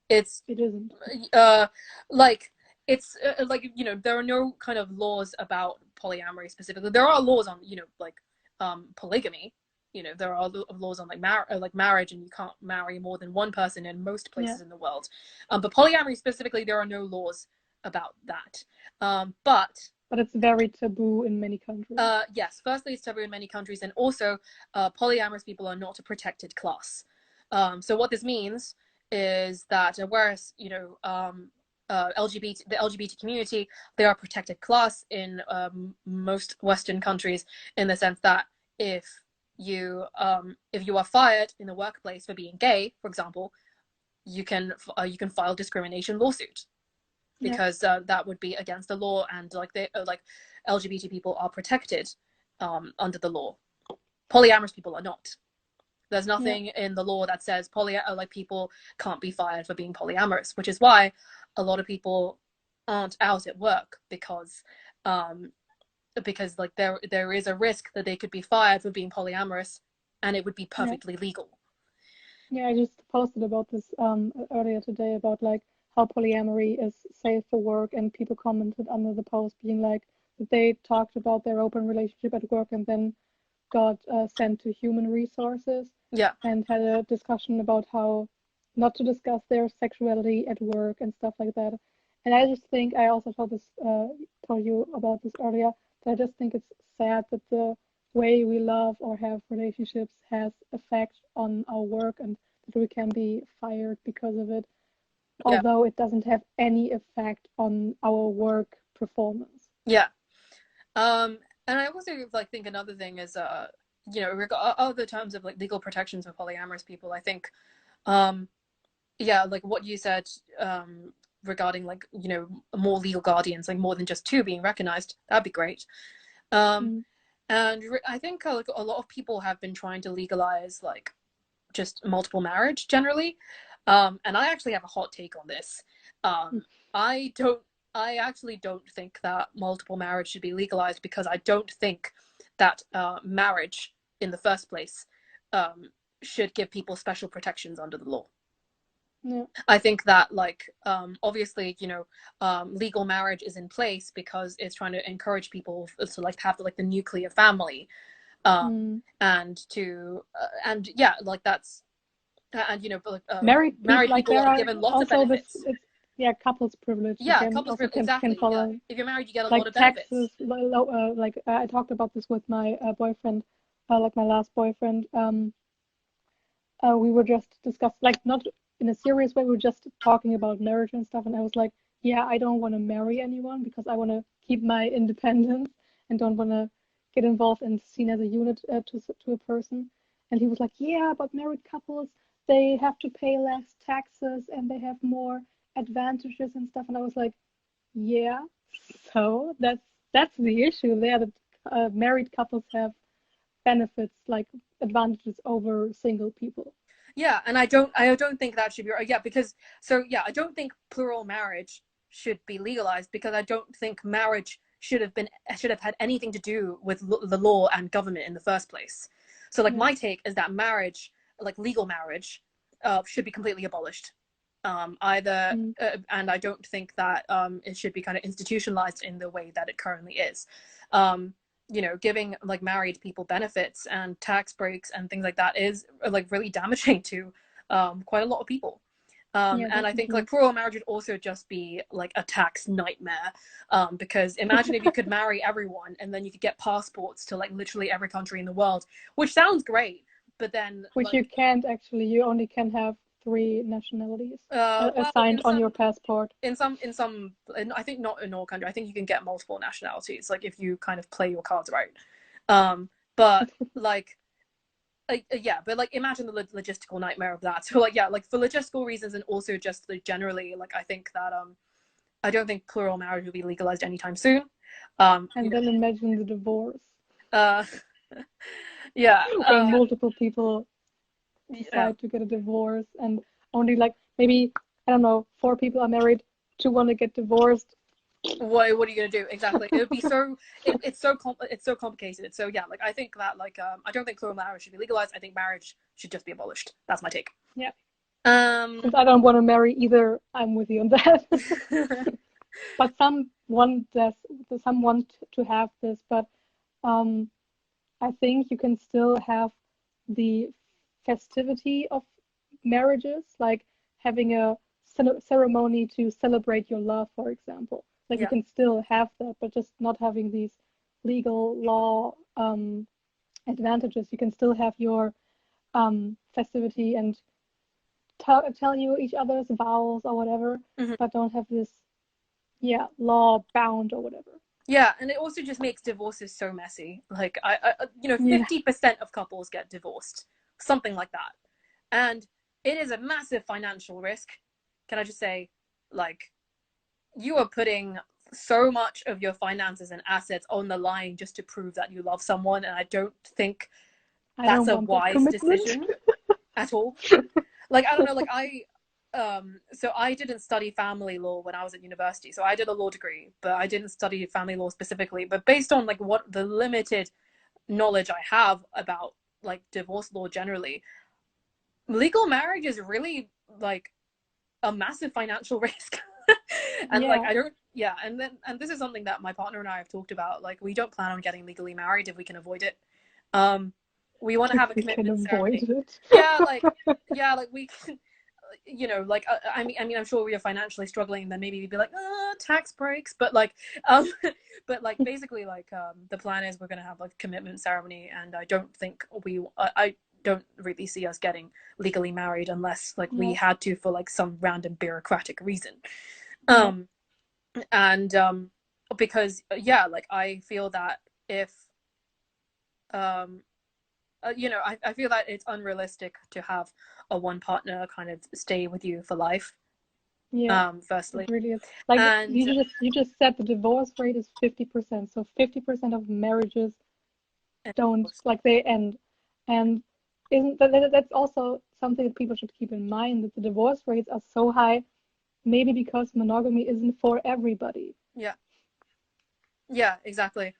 Speaker 1: It isn't.
Speaker 2: Like it's like, you know, there are no kind of laws about polyamory specifically. There are laws on, you know, like polygamy. You know, there are laws on like marriage, and you can't marry more than one person in most places in the world. But polyamory specifically, there are no laws about that. But
Speaker 1: it's very taboo in many countries.
Speaker 2: Yes, firstly, it's taboo in many countries, and also polyamorous people are not a protected class. So what this means is that whereas, you know, the LGBT community, they are a protected class in most Western countries, in the sense that if you are fired in the workplace for being gay, for example, you can file discrimination lawsuit, because that would be against the law, and like LGBT people are protected under the law. Polyamorous people are not. There's nothing in the law that says like people can't be fired for being polyamorous, which is why a lot of people aren't out at work, because like there is a risk that they could be fired for being polyamorous, and it would be perfectly legal.
Speaker 1: Yeah, I just posted about this earlier today, about like how polyamory is safe for work, and people commented under the post being like that they talked about their open relationship at work and then got sent to human resources and had a discussion about how not to discuss their sexuality at work and stuff like that. And I just think, I also told you about this earlier, that I just think it's sad that the way we love or have relationships has effect on our work, and that we can be fired because of it, although it doesn't have any effect on our work performance.
Speaker 2: And I also like think another thing is you know, other terms of like legal protections for polyamorous people, I think like what you said regarding like, you know, more legal guardians, like more than just 2 being recognized, that'd be great. And I think like a lot of people have been trying to legalize like just multiple marriage generally, and I actually have a hot take on this. I actually don't think that multiple marriage should be legalized, because I don't think that marriage in the first place should give people special protections under the law.
Speaker 1: Yeah.
Speaker 2: I think that like obviously, you know, legal marriage is in place because it's trying to encourage people to like have like the nuclear family, and to and yeah, like that's and you know,
Speaker 1: Married people, like
Speaker 2: people
Speaker 1: there
Speaker 2: are
Speaker 1: are
Speaker 2: given lots of
Speaker 1: also this,
Speaker 2: benefits.
Speaker 1: it's, yeah, couples privilege. You
Speaker 2: Yeah,
Speaker 1: can
Speaker 2: couples
Speaker 1: also can
Speaker 2: exactly. Yeah,
Speaker 1: follow,
Speaker 2: if you're married, you get a
Speaker 1: like
Speaker 2: lot of
Speaker 1: taxes.
Speaker 2: benefits.
Speaker 1: Like I talked about this with my boyfriend, like my last boyfriend. We were just discussing, like not in a serious way, we were just talking about marriage and stuff. And I was like, yeah, I don't want to marry anyone because I want to keep my independence and don't want to get involved and seen as a unit to a person. And he was like, yeah, but married couples, they have to pay less taxes and they have more advantages and stuff. And I was like, yeah, so that's the issue there, that married couples have benefits, like advantages over single people.
Speaker 2: Yeah, and I don't think that should be right. Yeah, because so yeah, I don't think plural marriage should be legalized because I don't think marriage should have had anything to do with the law and government in the first place. So like my take is that marriage, like legal marriage, should be completely abolished. Either and I don't think that it should be kind of institutionalized in the way that it currently is. You know, giving like married people benefits and tax breaks and things like that is like really damaging to quite a lot of people. And I think like plural marriage would also just be like a tax nightmare, because imagine if you could marry everyone and then you could get passports to like literally every country in the world, which sounds great, but then
Speaker 1: Which
Speaker 2: like,
Speaker 1: you can't actually, you only can have 3 nationalities
Speaker 2: well,
Speaker 1: assigned on your passport.
Speaker 2: in I think not in all countries. I think you can get multiple nationalities, like if you kind of play your cards right. But like yeah, but like imagine the logistical nightmare of that. So like yeah, like for logistical reasons and also just like generally, like I think that I don't think plural marriage will be legalized anytime soon.
Speaker 1: And then imagine the divorce.
Speaker 2: Yeah,
Speaker 1: when multiple people decide to get a divorce and only like maybe, I don't know, 4 people are married, 2 want to get divorced.
Speaker 2: What are you gonna do exactly? It would be so it's so complicated. So yeah, like I think that like I don't think plural marriage should be legalized. I think marriage should just be abolished. That's my take.
Speaker 1: Yeah. Since I don't want to marry either, I'm with you on that. But some want to have this, but I think you can still have the festivity of marriages, like having a ceremony to celebrate your love, for example. Like you can still have that, but just not having these legal law advantages. You can still have your festivity and tell you each other's vows or whatever, but don't have this, law bound or whatever.
Speaker 2: Yeah, and it also just makes divorces so messy. Like I you know, 50% of couples get divorced, something like that, and it is a massive financial risk. Can I just say, like, you are putting so much of your finances and assets on the line just to prove that you love someone, and I don't think that's a wise decision at all. Like I don't know, like so I didn't study family law when I was at university. So I did a law degree, but I didn't study family law specifically. But based on like what the limited knowledge I have about like divorce law generally, legal marriage is really like a massive financial risk. And like I don't and this is something that my partner and I have talked about. Like we don't plan on getting legally married if we can avoid it. We want to have a commitment ceremony. Like we can, you know, like I mean I'm sure we are financially struggling, and then maybe we'd be like tax breaks, but like but like basically like the plan is we're going to have like a commitment ceremony, and I don't think I don't really see us getting legally married unless like we had to for like some random bureaucratic reason. And because like I feel that if you know, I feel that it's unrealistic to have a one partner kind of stay with you for life. Firstly,
Speaker 1: it really is. Like, and you just said the divorce rate is 50%. So 50% of marriages don't, like, they end. And that's also something that people should keep in mind, that the divorce rates are so high, maybe because monogamy isn't for everybody.
Speaker 2: Yeah, exactly.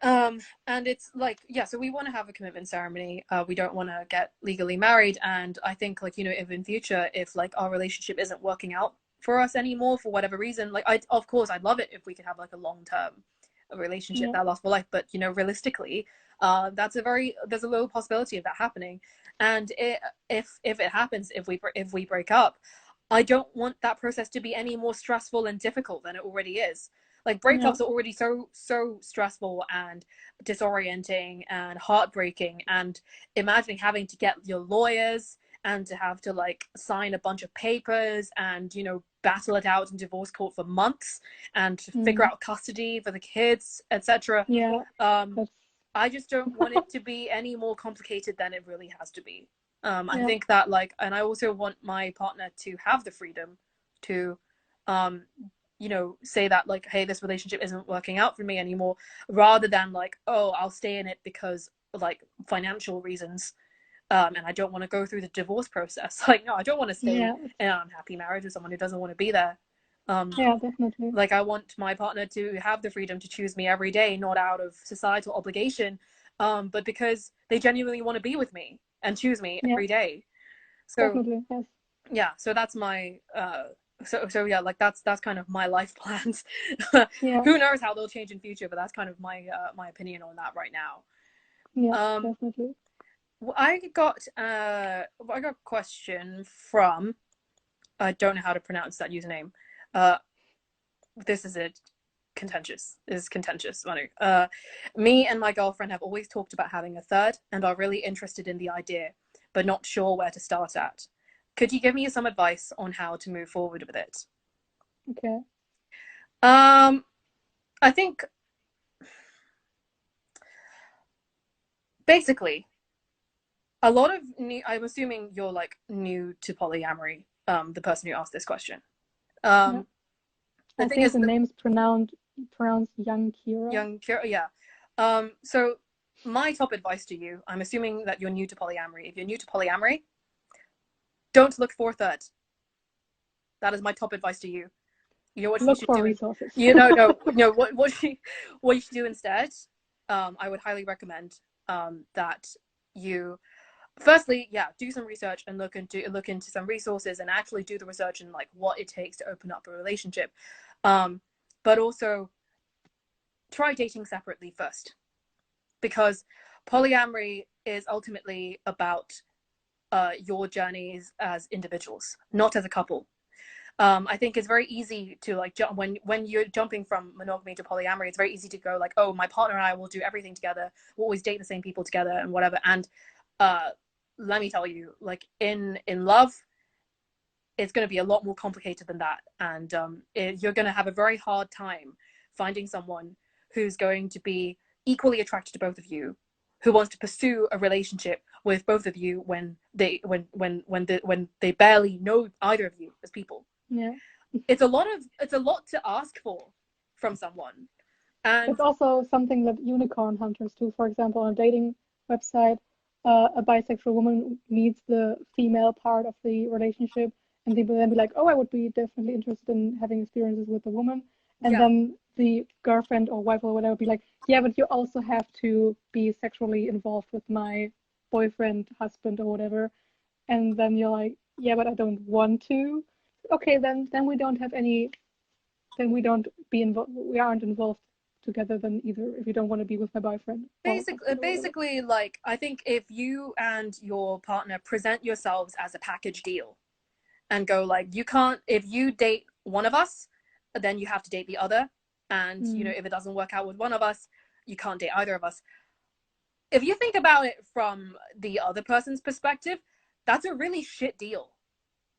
Speaker 2: And it's like, yeah, so we want to have a commitment ceremony. We don't want to get legally married. And I think, like, you know, if in future, if like our relationship isn't working out for us anymore for whatever reason, like, of course I'd love it if we could have like a long-term relationship that lasts for life. But, you know, realistically, there's a low possibility of that happening. And if it happens, if we break up, I don't want that process to be any more stressful and difficult than it already is. Like, breakups are already so stressful and disorienting and heartbreaking, and imagining having to get your lawyers and to have to like sign a bunch of papers and, you know, battle it out in divorce court for months and to figure out custody for the kids, etc. I just don't want it to be any more complicated than it really has to be. I think that, like, and I also want my partner to have the freedom to you know, say that, like, hey, this relationship isn't working out for me anymore, rather than like, oh, I'll stay in it because like financial reasons, and I don't want to go through the divorce process. Like, no, I don't want to stay in an unhappy marriage with someone who doesn't want to be there.
Speaker 1: Definitely.
Speaker 2: Like, I want my partner to have the freedom to choose me every day, not out of societal obligation, but because they genuinely want to be with me and choose me every day. So
Speaker 1: definitely, yes.
Speaker 2: Yeah, so that's my so yeah, like that's kind of my life plans. Who knows how they'll change in future, but that's kind of my my opinion on that right now.
Speaker 1: Definitely.
Speaker 2: I got a question from, I don't know how to pronounce that username. This is it. Contentious. This is contentious. Me and my girlfriend have always talked about having a third and are really interested in the idea, but not sure where to start at. Could you give me some advice on how to move forward with it?
Speaker 1: Okay.
Speaker 2: I think basically a lot of I'm assuming you're like new to polyamory, the person who asked this question.
Speaker 1: I think the name's pronounced Young Kira.
Speaker 2: Young Kira, yeah. So my top advice to you, I'm assuming that you're new to polyamory. If you're new to polyamory, don't look for a third. That is my top advice to you. You know what you should do?
Speaker 1: Resources.
Speaker 2: What you should do instead. I would highly recommend that you, firstly, do some research and look into some resources and actually do the research and like what it takes to open up a relationship. But also try dating separately first, because polyamory is ultimately about your journeys as individuals, not as a couple. I think it's very easy to like when you're jumping from monogamy to polyamory, it's very easy to go like, oh, my partner and I will do everything together, we'll always date the same people together and whatever. And let me tell you, like in love, it's going to be a lot more complicated than that. And you're going to have a very hard time finding someone who's going to be equally attracted to both of you, who wants to pursue a relationship with both of you when they barely know either of you as people. It's a lot to ask for from someone. And
Speaker 1: it's also something that unicorn hunters do. For example, on a dating website, a bisexual woman meets the female part of the relationship, and people then be like, oh, I would be definitely interested in having experiences with a woman. And then the girlfriend or wife or whatever be like, yeah, but you also have to be sexually involved with my boyfriend, husband, or whatever. And then you're like, yeah, but I don't want to. Okay, then we don't have any, then we don't be involved, we aren't involved together then either, if you don't want to be with my boyfriend.
Speaker 2: Basically, like, I think if you and your partner present yourselves as a package deal and go like, you can't, if you date one of us, then you have to date the other. And, you know, if it doesn't work out with one of us, you can't date either of us. If you think about it from the other person's perspective, that's a really shit deal.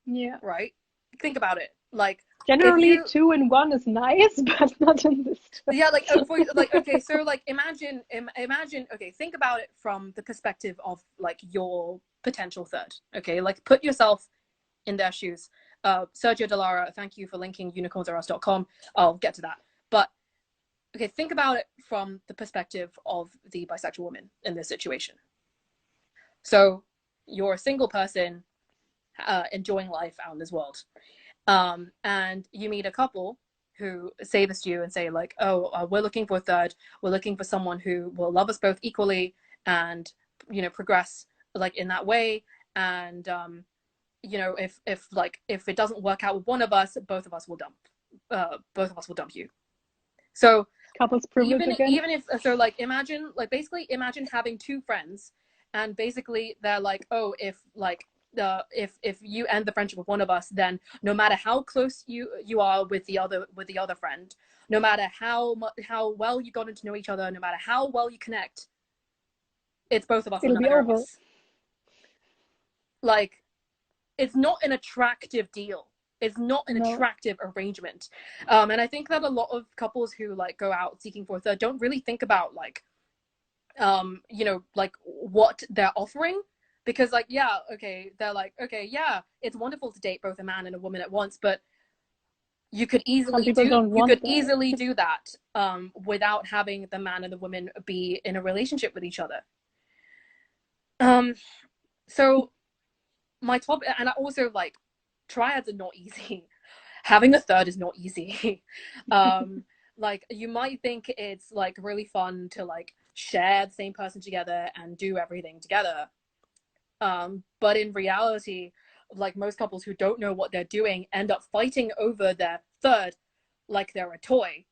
Speaker 1: Yeah.
Speaker 2: Right? Think about it. Like,
Speaker 1: generally 2 in 1 is nice, but not in this term.
Speaker 2: Yeah, like, okay, so like imagine, okay, think about it from the perspective of like your potential third. Okay, like put yourself in their shoes. Sergio Delara, thank you for linking unicornsareus.com. I'll get to that. But okay, think about it from the perspective of the bisexual woman in this situation. So you're a single person enjoying life out in this world. And you meet a couple who say this to you and say like, oh, we're looking for a third, we're looking for someone who will love us both equally and, you know, progress like in that way. And you know, if it doesn't work out with one of us, both of us will dump you. So
Speaker 1: Couples privilege again.
Speaker 2: Even if so, like imagine having two friends, and basically they're like, oh, if you end the friendship with one of us, then no matter how close you are with the other friend, no matter how well you gotten to know each other, no matter how well you connect, it's both of us.
Speaker 1: It'll be over.
Speaker 2: Like, it's not an attractive deal. It's not an attractive arrangement. And I think that a lot of couples who like go out seeking for a third don't really think about like, you know, like what they're offering. Because like, yeah, okay, they're like, okay, yeah, it's wonderful to date both a man and a woman at once, but you could easily do that without having the man and the woman be in a relationship with each other. So my topic, and I also like, triads are not easy. Having a third is not easy. Like, you might think it's like really fun to like share the same person together and do everything together. But in reality, like most couples who don't know what they're doing end up fighting over their third like they're a toy.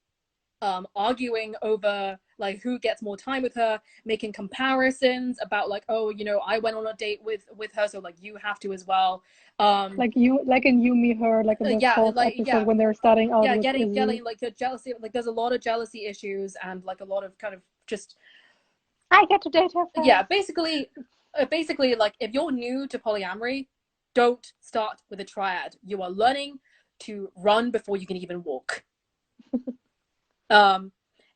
Speaker 2: Arguing over like who gets more time with her, making comparisons about like, oh, you know, I went on a date with her, so like you have to as well.
Speaker 1: Like in You, Me, Her, like in the fourth episode when they're starting out.
Speaker 2: Getting like the jealousy, like there's a lot of jealousy issues and like a lot of kind of just,
Speaker 1: I get to date her first.
Speaker 2: Yeah, basically like if you're new to polyamory, don't start with a triad. You are learning to run before you can even walk.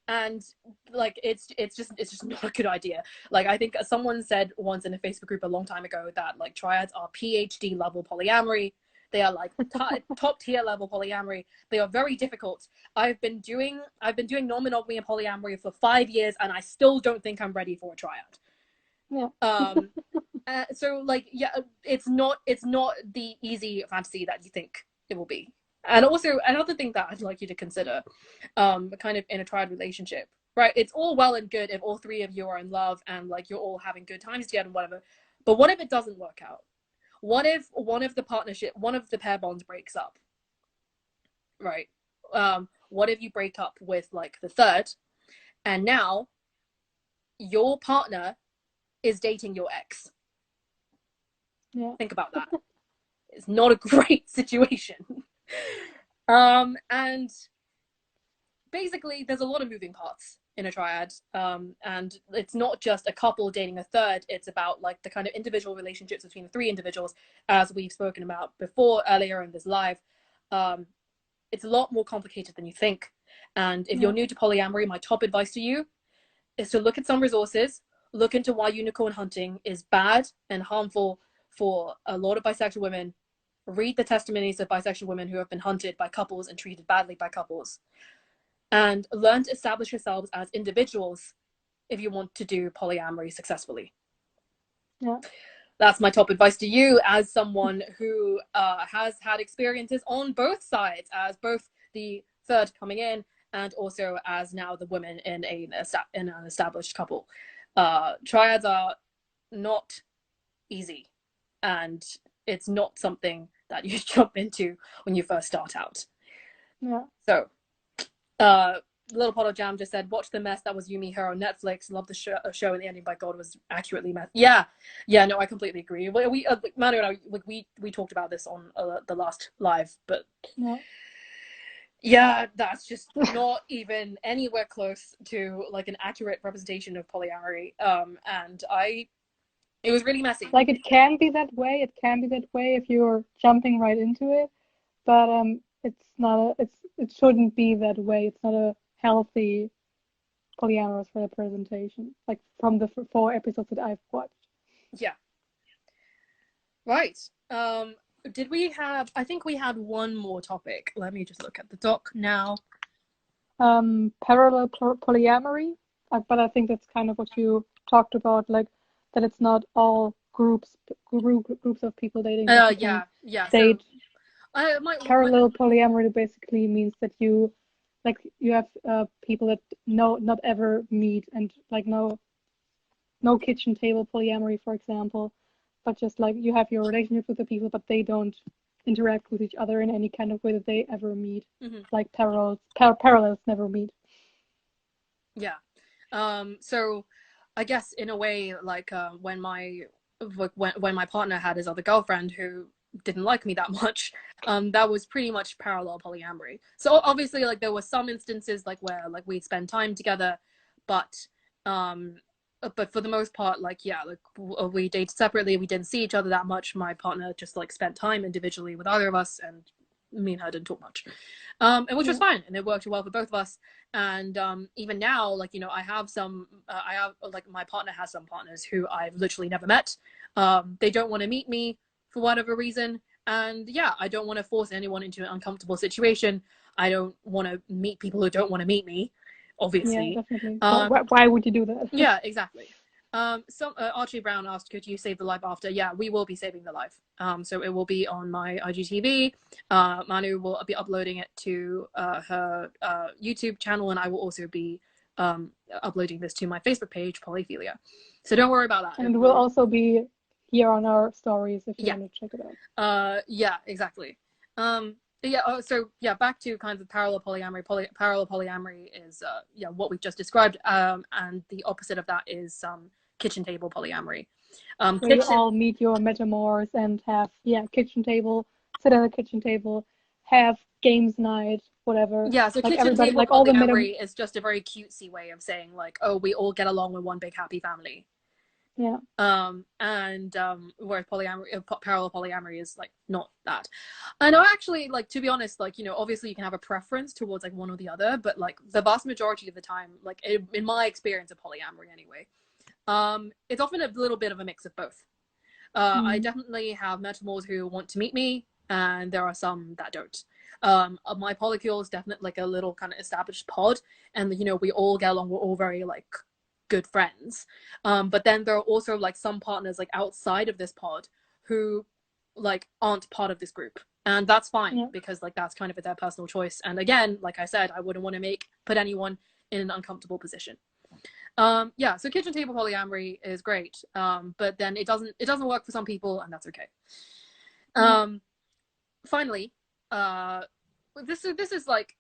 Speaker 2: And like it's just not a good idea. Like, I think someone said once in a Facebook group a long time ago that like triads are PhD level polyamory. They are like top tier level polyamory. They are very difficult. I've been doing non-monogamy and polyamory for 5 years, and I still don't think I'm ready for a triad.
Speaker 1: Yeah.
Speaker 2: So like, yeah, it's not the easy fantasy that you think it will be. And also another thing that I'd like you to consider, kind of in a triad relationship, right? It's all well and good if all three of you are in love and like you're all having good times together and whatever. But what if it doesn't work out? What if one of the pair bonds breaks up? Right? What if you break up with like the third, and now your partner is dating your ex?
Speaker 1: Yeah.
Speaker 2: Think about that. It's not a great situation. And basically there's a lot of moving parts in a triad, and it's not just a couple dating a third. It's about like the kind of individual relationships between the three individuals, as we've spoken about before earlier in this live. It's a lot more complicated than you think. And if you're new to polyamory, my top advice to you is to look at some resources, look into why unicorn hunting is bad and harmful for a lot of bisexual women. Read the testimonies of bisexual women who have been hunted by couples and treated badly by couples. And learn to establish yourselves as individuals if you want to do polyamory successfully.
Speaker 1: Yeah.
Speaker 2: That's my top advice to you as someone who has had experiences on both sides, as both the third coming in and also as now the woman in an established couple. Triads are not easy, and it's not something that you jump into when you first start out.
Speaker 1: Yeah.
Speaker 2: So, Little Pot of Jam just said, watch The Mess. That was You, Me, Her on Netflix. Love the show, and the ending, by God, was accurately met. Yeah, no, I completely agree. We Manu and I, like, we talked about this on the last live, but yeah, that's just not even anywhere close to like an accurate representation of polyamory. And it was really messy.
Speaker 1: Like, it can be that way. It can be that way if you're jumping right into it, but it's not. It shouldn't be that way. It's not a healthy polyamorous representation, like from the 4 episodes that I've watched.
Speaker 2: Yeah. Right. Did we have? I think we had one more topic. Let me just look at the doc now.
Speaker 1: Parallel polyamory, but I think that's kind of what you talked about, like that it's not all groups of people dating.
Speaker 2: Yeah.
Speaker 1: Date. Parallel polyamory basically means that you have people that not ever meet, and like no kitchen table polyamory, for example, but just like you have your relationship with the people, but they don't interact with each other in any kind of way that they ever meet. Like parallels never meet.
Speaker 2: Yeah. So I guess in a way, like when my partner had his other girlfriend who didn't like me that much, that was pretty much parallel polyamory. So obviously, like there were some instances like where like we'd spend time together, but for the most part, like yeah, like we dated separately. We didn't see each other that much. My partner just like spent time individually with either of us, and me and her didn't talk much, and which was fine, and it worked well for both of us. And even now, like, you know, I have like my partner has some partners who I've literally never met. They don't want to meet me for whatever reason, and yeah, I don't want to force anyone into an uncomfortable situation. I don't want to meet people who don't want to meet me, obviously.
Speaker 1: Yeah, definitely. Why would you do that?
Speaker 2: Yeah, exactly. Archie Brown asked, could you save the life after? Yeah, we will be saving the life. So it will be on my IGTV. Manu will be uploading it to her YouTube channel, and I will also be uploading this to my Facebook page, Polyphilia. So don't worry about that.
Speaker 1: And it will also be here on our stories if you want to check it out.
Speaker 2: Yeah, exactly. So yeah, back to kind of parallel polyamory. Parallel polyamory is what we've just described, and the opposite of that is kitchen table polyamory.
Speaker 1: Where you all meet your metamors and have kitchen table, sit at a kitchen table, have games night, whatever.
Speaker 2: Yeah, so like kitchen table like polyamory is just a very cutesy way of saying like, oh, we all get along with one big happy family.
Speaker 1: Yeah.
Speaker 2: Whereas parallel polyamory is like not that. I know, actually, like, to be honest, like, you know, obviously you can have a preference towards like one or the other, but like the vast majority of the time, like in my experience of polyamory anyway, it's often a little bit of a mix of both. I definitely have metamors who want to meet me, and there are some that don't. My polycule is definitely like a little kind of established pod, and you know, we all get along. We're all very like good friends, but then there are also like some partners like outside of this pod who like aren't part of this group, and that's fine because like that's kind of their personal choice. And again, like I said, I wouldn't want to put anyone in an uncomfortable position. So kitchen table polyamory is great, but then it doesn't work for some people, and that's okay. Finally, this is like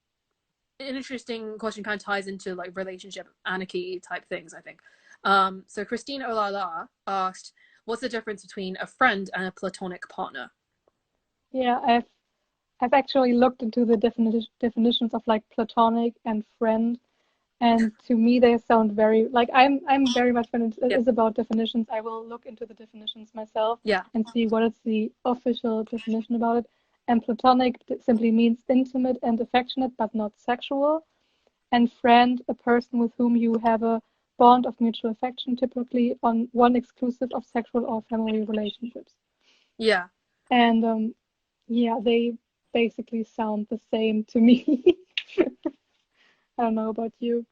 Speaker 2: an interesting question, kind of ties into like relationship anarchy type things, I think. So Christine Olala asked, what's the difference between a friend and a platonic partner?
Speaker 1: Yeah, I've actually looked into the definitions of like platonic and friend, and to me they sound very like I'm very much, when it is about definitions, I will look into the definitions myself and see what is the official definition about it. And platonic simply means intimate and affectionate, but not sexual. And friend, a person with whom you have a bond of mutual affection, typically on one exclusive of sexual or family relationships.
Speaker 2: Yeah.
Speaker 1: And they basically sound the same to me. I don't know about you.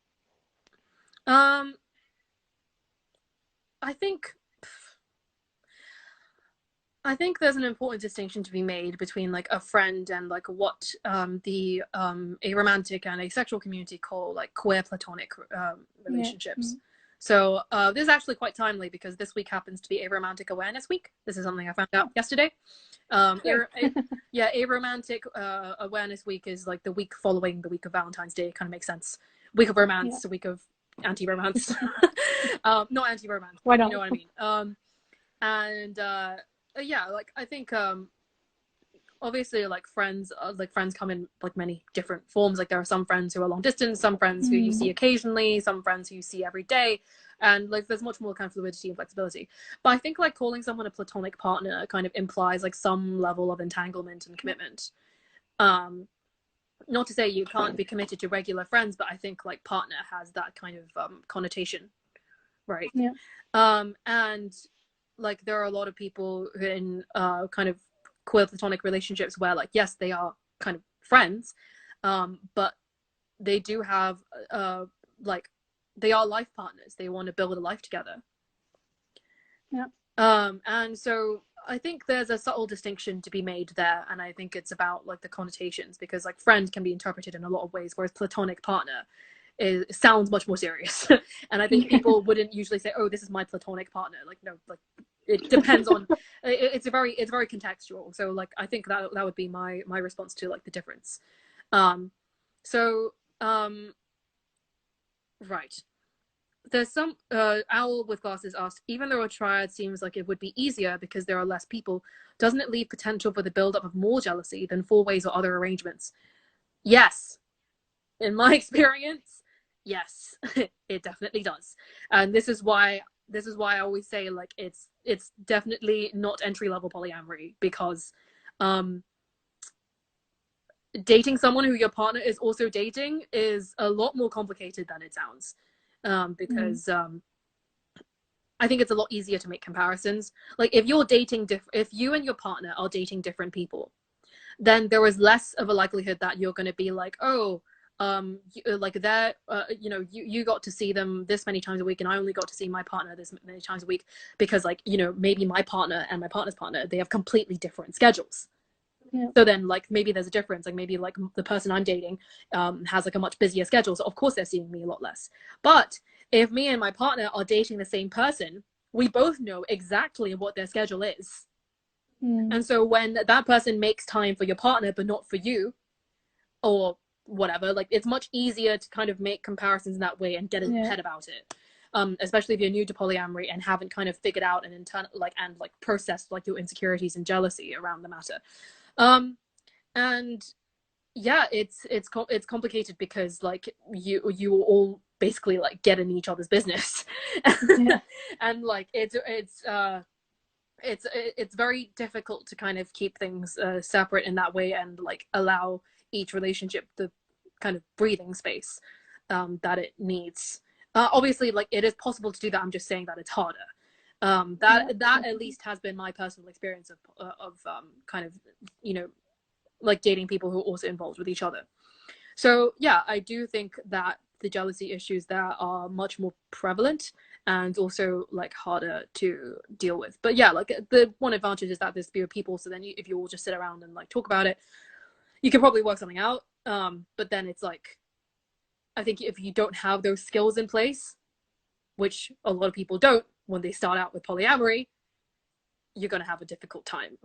Speaker 2: I think there's an important distinction to be made between like a friend and like what the aromantic and asexual community call like queer platonic relationships. So this is actually quite timely because this week happens to be Aromantic Awareness Week. This is something I found out yesterday. Aromantic Awareness Week is like the week following the week of Valentine's Day. It kind of makes sense. Week of romance, a week of anti-romance. Not anti-romance. Why not? You know what I mean? Like I think obviously like friends come in like many different forms. Like there are some friends who are long distance, some friends who you see occasionally, some friends who you see every day, and like there's much more kind of fluidity and flexibility. But I think like calling someone a platonic partner kind of implies like some level of entanglement and commitment. Not to say you can't be committed to regular friends, but I think like partner has that kind of connotation, right? And like there are a lot of people who in kind of queer platonic relationships where like yes, they are kind of friends, but they do have like they are life partners. They want to build a life together. And so I think there's a subtle distinction to be made there, and I think it's about like the connotations, because like friend can be interpreted in a lot of ways, whereas platonic partner sounds much more serious. And I think people wouldn't usually say, oh, this is my platonic partner. Like, no, like it depends on it's very contextual. So like I think that would be my response to like the difference. So right. There's some Owl with Glasses asked, even though a triad seems like it would be easier because there are less people, doesn't it leave potential for the buildup of more jealousy than four ways or other arrangements? Yes. In my experience, yes, it definitely does. And this is why I always say like it's definitely not entry-level polyamory, because dating someone who your partner is also dating is a lot more complicated than it sounds. Because I think it's a lot easier to make comparisons. Like if you're dating if you and your partner are dating different people, then there is less of a likelihood that you're going to be like, oh, like that, you know, you got to see them this many times a week and I only got to see my partner this many times a week, because like, you know, maybe my partner and my partner's partner, they have completely different schedules. Yeah. So then like maybe there's a difference, like maybe like the person I'm dating has like a much busier schedule, so of course they're seeing me a lot less. But if me and my partner are dating the same person, we both know exactly what their schedule is. And so when that person makes time for your partner but not for you, or whatever, like it's much easier to kind of make comparisons in that way and get in your head about it. Especially if you're new to polyamory and haven't kind of figured out and processed like your insecurities and jealousy around the matter. And yeah, it's complicated because like you all basically like get in each other's business. And like it's very difficult to kind of keep things separate in that way and like allow each relationship the kind of breathing space that it needs. Obviously, like it is possible to do that. I'm just saying that it's harder. That at least has been my personal experience of kind of, you know, like dating people who are also involved with each other. So yeah, I do think that the jealousy issues there are much more prevalent and also like harder to deal with. But yeah, like the one advantage is that there's fewer people, so then if you all just sit around and like talk about it, you can probably work something out. But then it's like, I think if you don't have those skills in place, which a lot of people don't when they start out with polyamory, you're going to have a difficult time.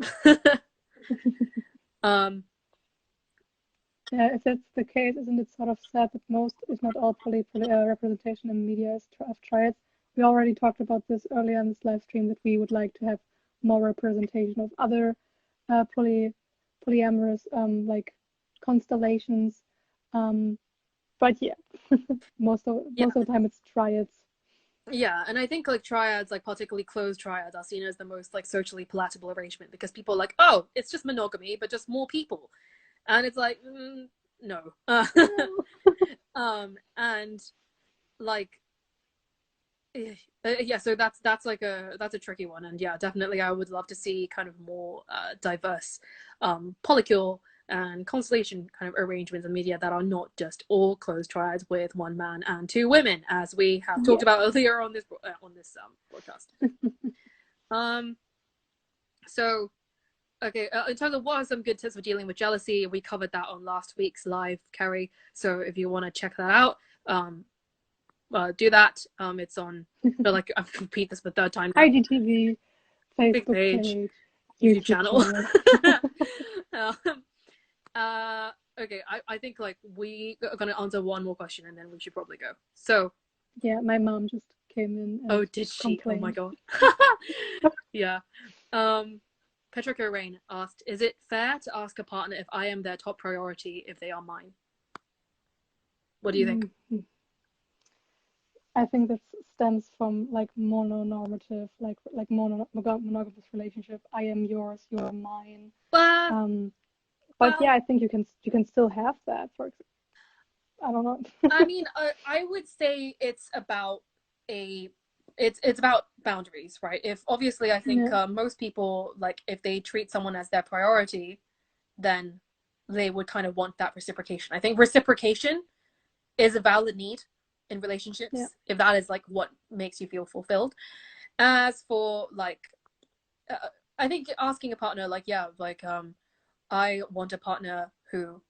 Speaker 1: Yeah, if that's the case, isn't it sort of sad that most, if not all, representation in media is of triads? We already talked about this earlier in this live stream, that we would like to have more representation of other polyamorous like constellations. But yeah, most of the time it's triads.
Speaker 2: Yeah, and I think like triads, like particularly closed triads, are seen as the most like socially palatable arrangement, because people are like, oh, it's just monogamy, but just more people. And it's like, no. And like, yeah, so that's a tricky one. And yeah, definitely I would love to see kind of more diverse polycule and constellation kind of arrangements in media that are not just all closed triads with one man and two women, as we have talked about earlier on this podcast. So okay, in terms of what are some good tips for dealing with jealousy, we covered that on last week's live, Carrie. So if you want to check that out, do that. It's on, so like I repeat this for the third time now.
Speaker 1: IGTV, Facebook page,
Speaker 2: YouTube channel. Okay, I think like we are gonna answer one more question and then we should probably go. So
Speaker 1: yeah, my mom just came in.
Speaker 2: Oh, did she? Complained. Oh my god. Yeah. Petrica Rain asked, is it fair to ask a partner if I am their top priority if they are mine? What do you think?
Speaker 1: I think this stems from like mononormative, like monogamous relationship. I am yours, you are mine. But yeah, I think you can still have that. For example, I don't know.
Speaker 2: I mean, I would say it's about it's about boundaries, right? If obviously, I think most people, like if they treat someone as their priority, then they would kind of want that reciprocation. I think reciprocation is a valid need in relationships, if that is like what makes you feel fulfilled. As for like I think asking a partner, like, yeah, like, I want a partner who,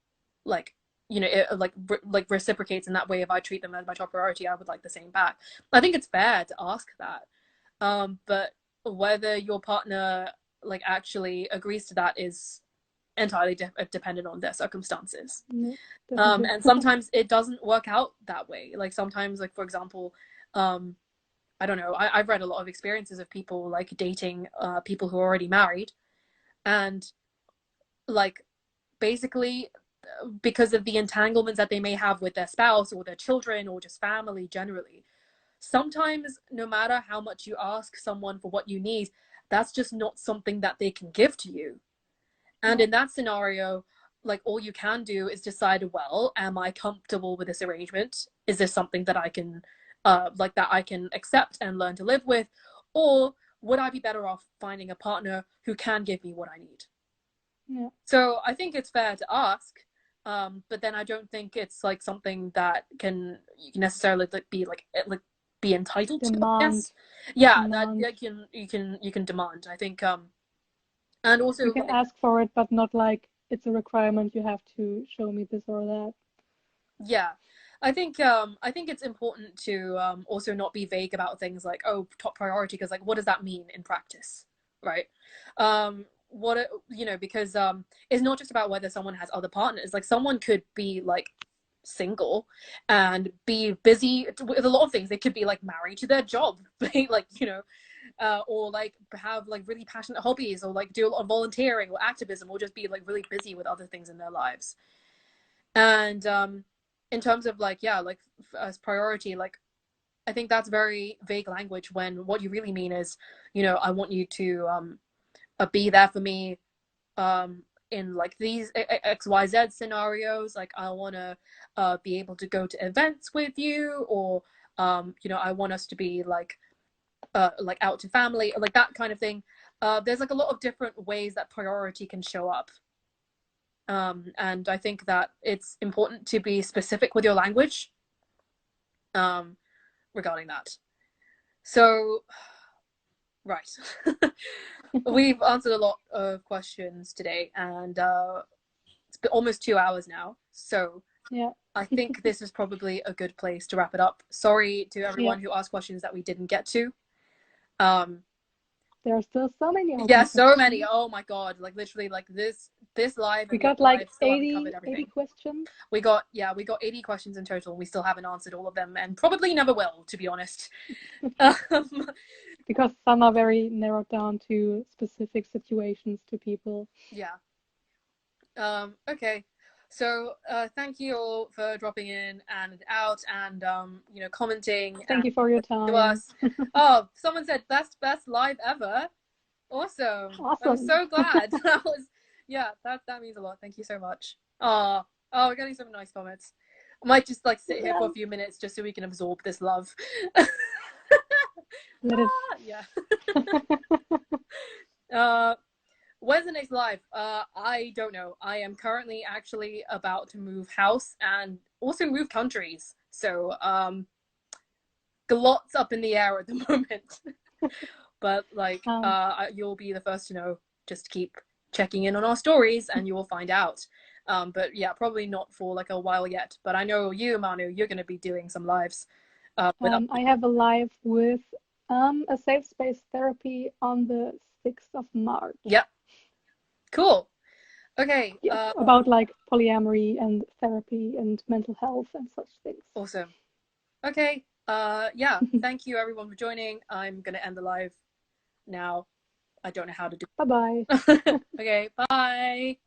Speaker 2: like, you know, like reciprocates in that way. If I treat them as my top priority, I would like the same back. I think it's fair to ask that. But whether your partner like actually agrees to that is entirely dependent on their circumstances. And sometimes it doesn't work out that way. Like sometimes, like for example, I don't know, I've read a lot of experiences of people like dating people who are already married, and like basically because of the entanglements that they may have with their spouse or their children or just family generally, sometimes no matter how much you ask someone for what you need, that's just not something that they can give to you. And in that scenario, like all you can do is decide, well, am I comfortable with this arrangement? Is this something that I can like that I can accept and learn to live with? Or would I be better off finding a partner who can give me what I need?
Speaker 1: Yeah.
Speaker 2: So I think it's fair to ask, but then I don't think it's like something that you can necessarily be entitled to. Yes, yeah,
Speaker 1: demand.
Speaker 2: that you can demand. I think, and also
Speaker 1: you can
Speaker 2: like,
Speaker 1: ask for it, but not like it's a requirement. You have to show me this or that.
Speaker 2: Yeah, I think it's important to also not be vague about things like, oh, top priority, because like what does that mean in practice, right? You know, because it's not just about whether someone has other partners. Like someone could be like single and be busy with a lot of things. They could be like married to their job, like, you know, or like have like really passionate hobbies, or like do a lot of volunteering or activism, or just be like really busy with other things in their lives. And in terms of like, yeah, like as priority, like I think that's very vague language when what you really mean is, you know, I want you to be there for me in like these XYZ scenarios. Like I want to be able to go to events with you, or you know, I want us to be like out to family, like that kind of thing. There's like a lot of different ways that priority can show up. And I think that it's important to be specific with your language regarding that. So, right. We've answered a lot of questions today, and it's been almost 2 hours now. So
Speaker 1: yeah.
Speaker 2: I think this is probably a good place to wrap it up. Sorry to everyone who asked questions that we didn't get to.
Speaker 1: There are still so many open
Speaker 2: yeah, so
Speaker 1: questions.
Speaker 2: many. Oh my god, like literally, like this live.
Speaker 1: We got like 80 questions.
Speaker 2: We got 80 questions in total. We still haven't answered all of them, and probably never will, to be honest.
Speaker 1: Because some are very narrowed down to specific situations to people.
Speaker 2: Yeah. Okay. So thank you all for dropping in and out, and you know, commenting.
Speaker 1: Thank you for your time.
Speaker 2: To us. Oh, someone said best live ever. Awesome. I'm so glad. That was, yeah, that means a lot. Thank you so much. Oh, we're getting some nice comments. I might just like sit here for a few minutes just so we can absorb this love. Yeah. When's the next live? I don't know. I am currently actually about to move house and also move countries. So lots up in the air at the moment. But like you'll be the first to know. Just keep checking in on our stories and you will find out. But yeah, probably not for like a while yet. But I know you, Manu, you're going to be doing some lives.
Speaker 1: I have a live with a safe space therapy on the 6th of March.
Speaker 2: Yep. Cool. Okay.
Speaker 1: Yeah, about like polyamory and therapy and mental health and such things.
Speaker 2: Awesome. Okay. Yeah. Thank you everyone for joining. I'm going to end the live now. I don't know how to do it.
Speaker 1: Bye-bye.
Speaker 2: Okay. Bye.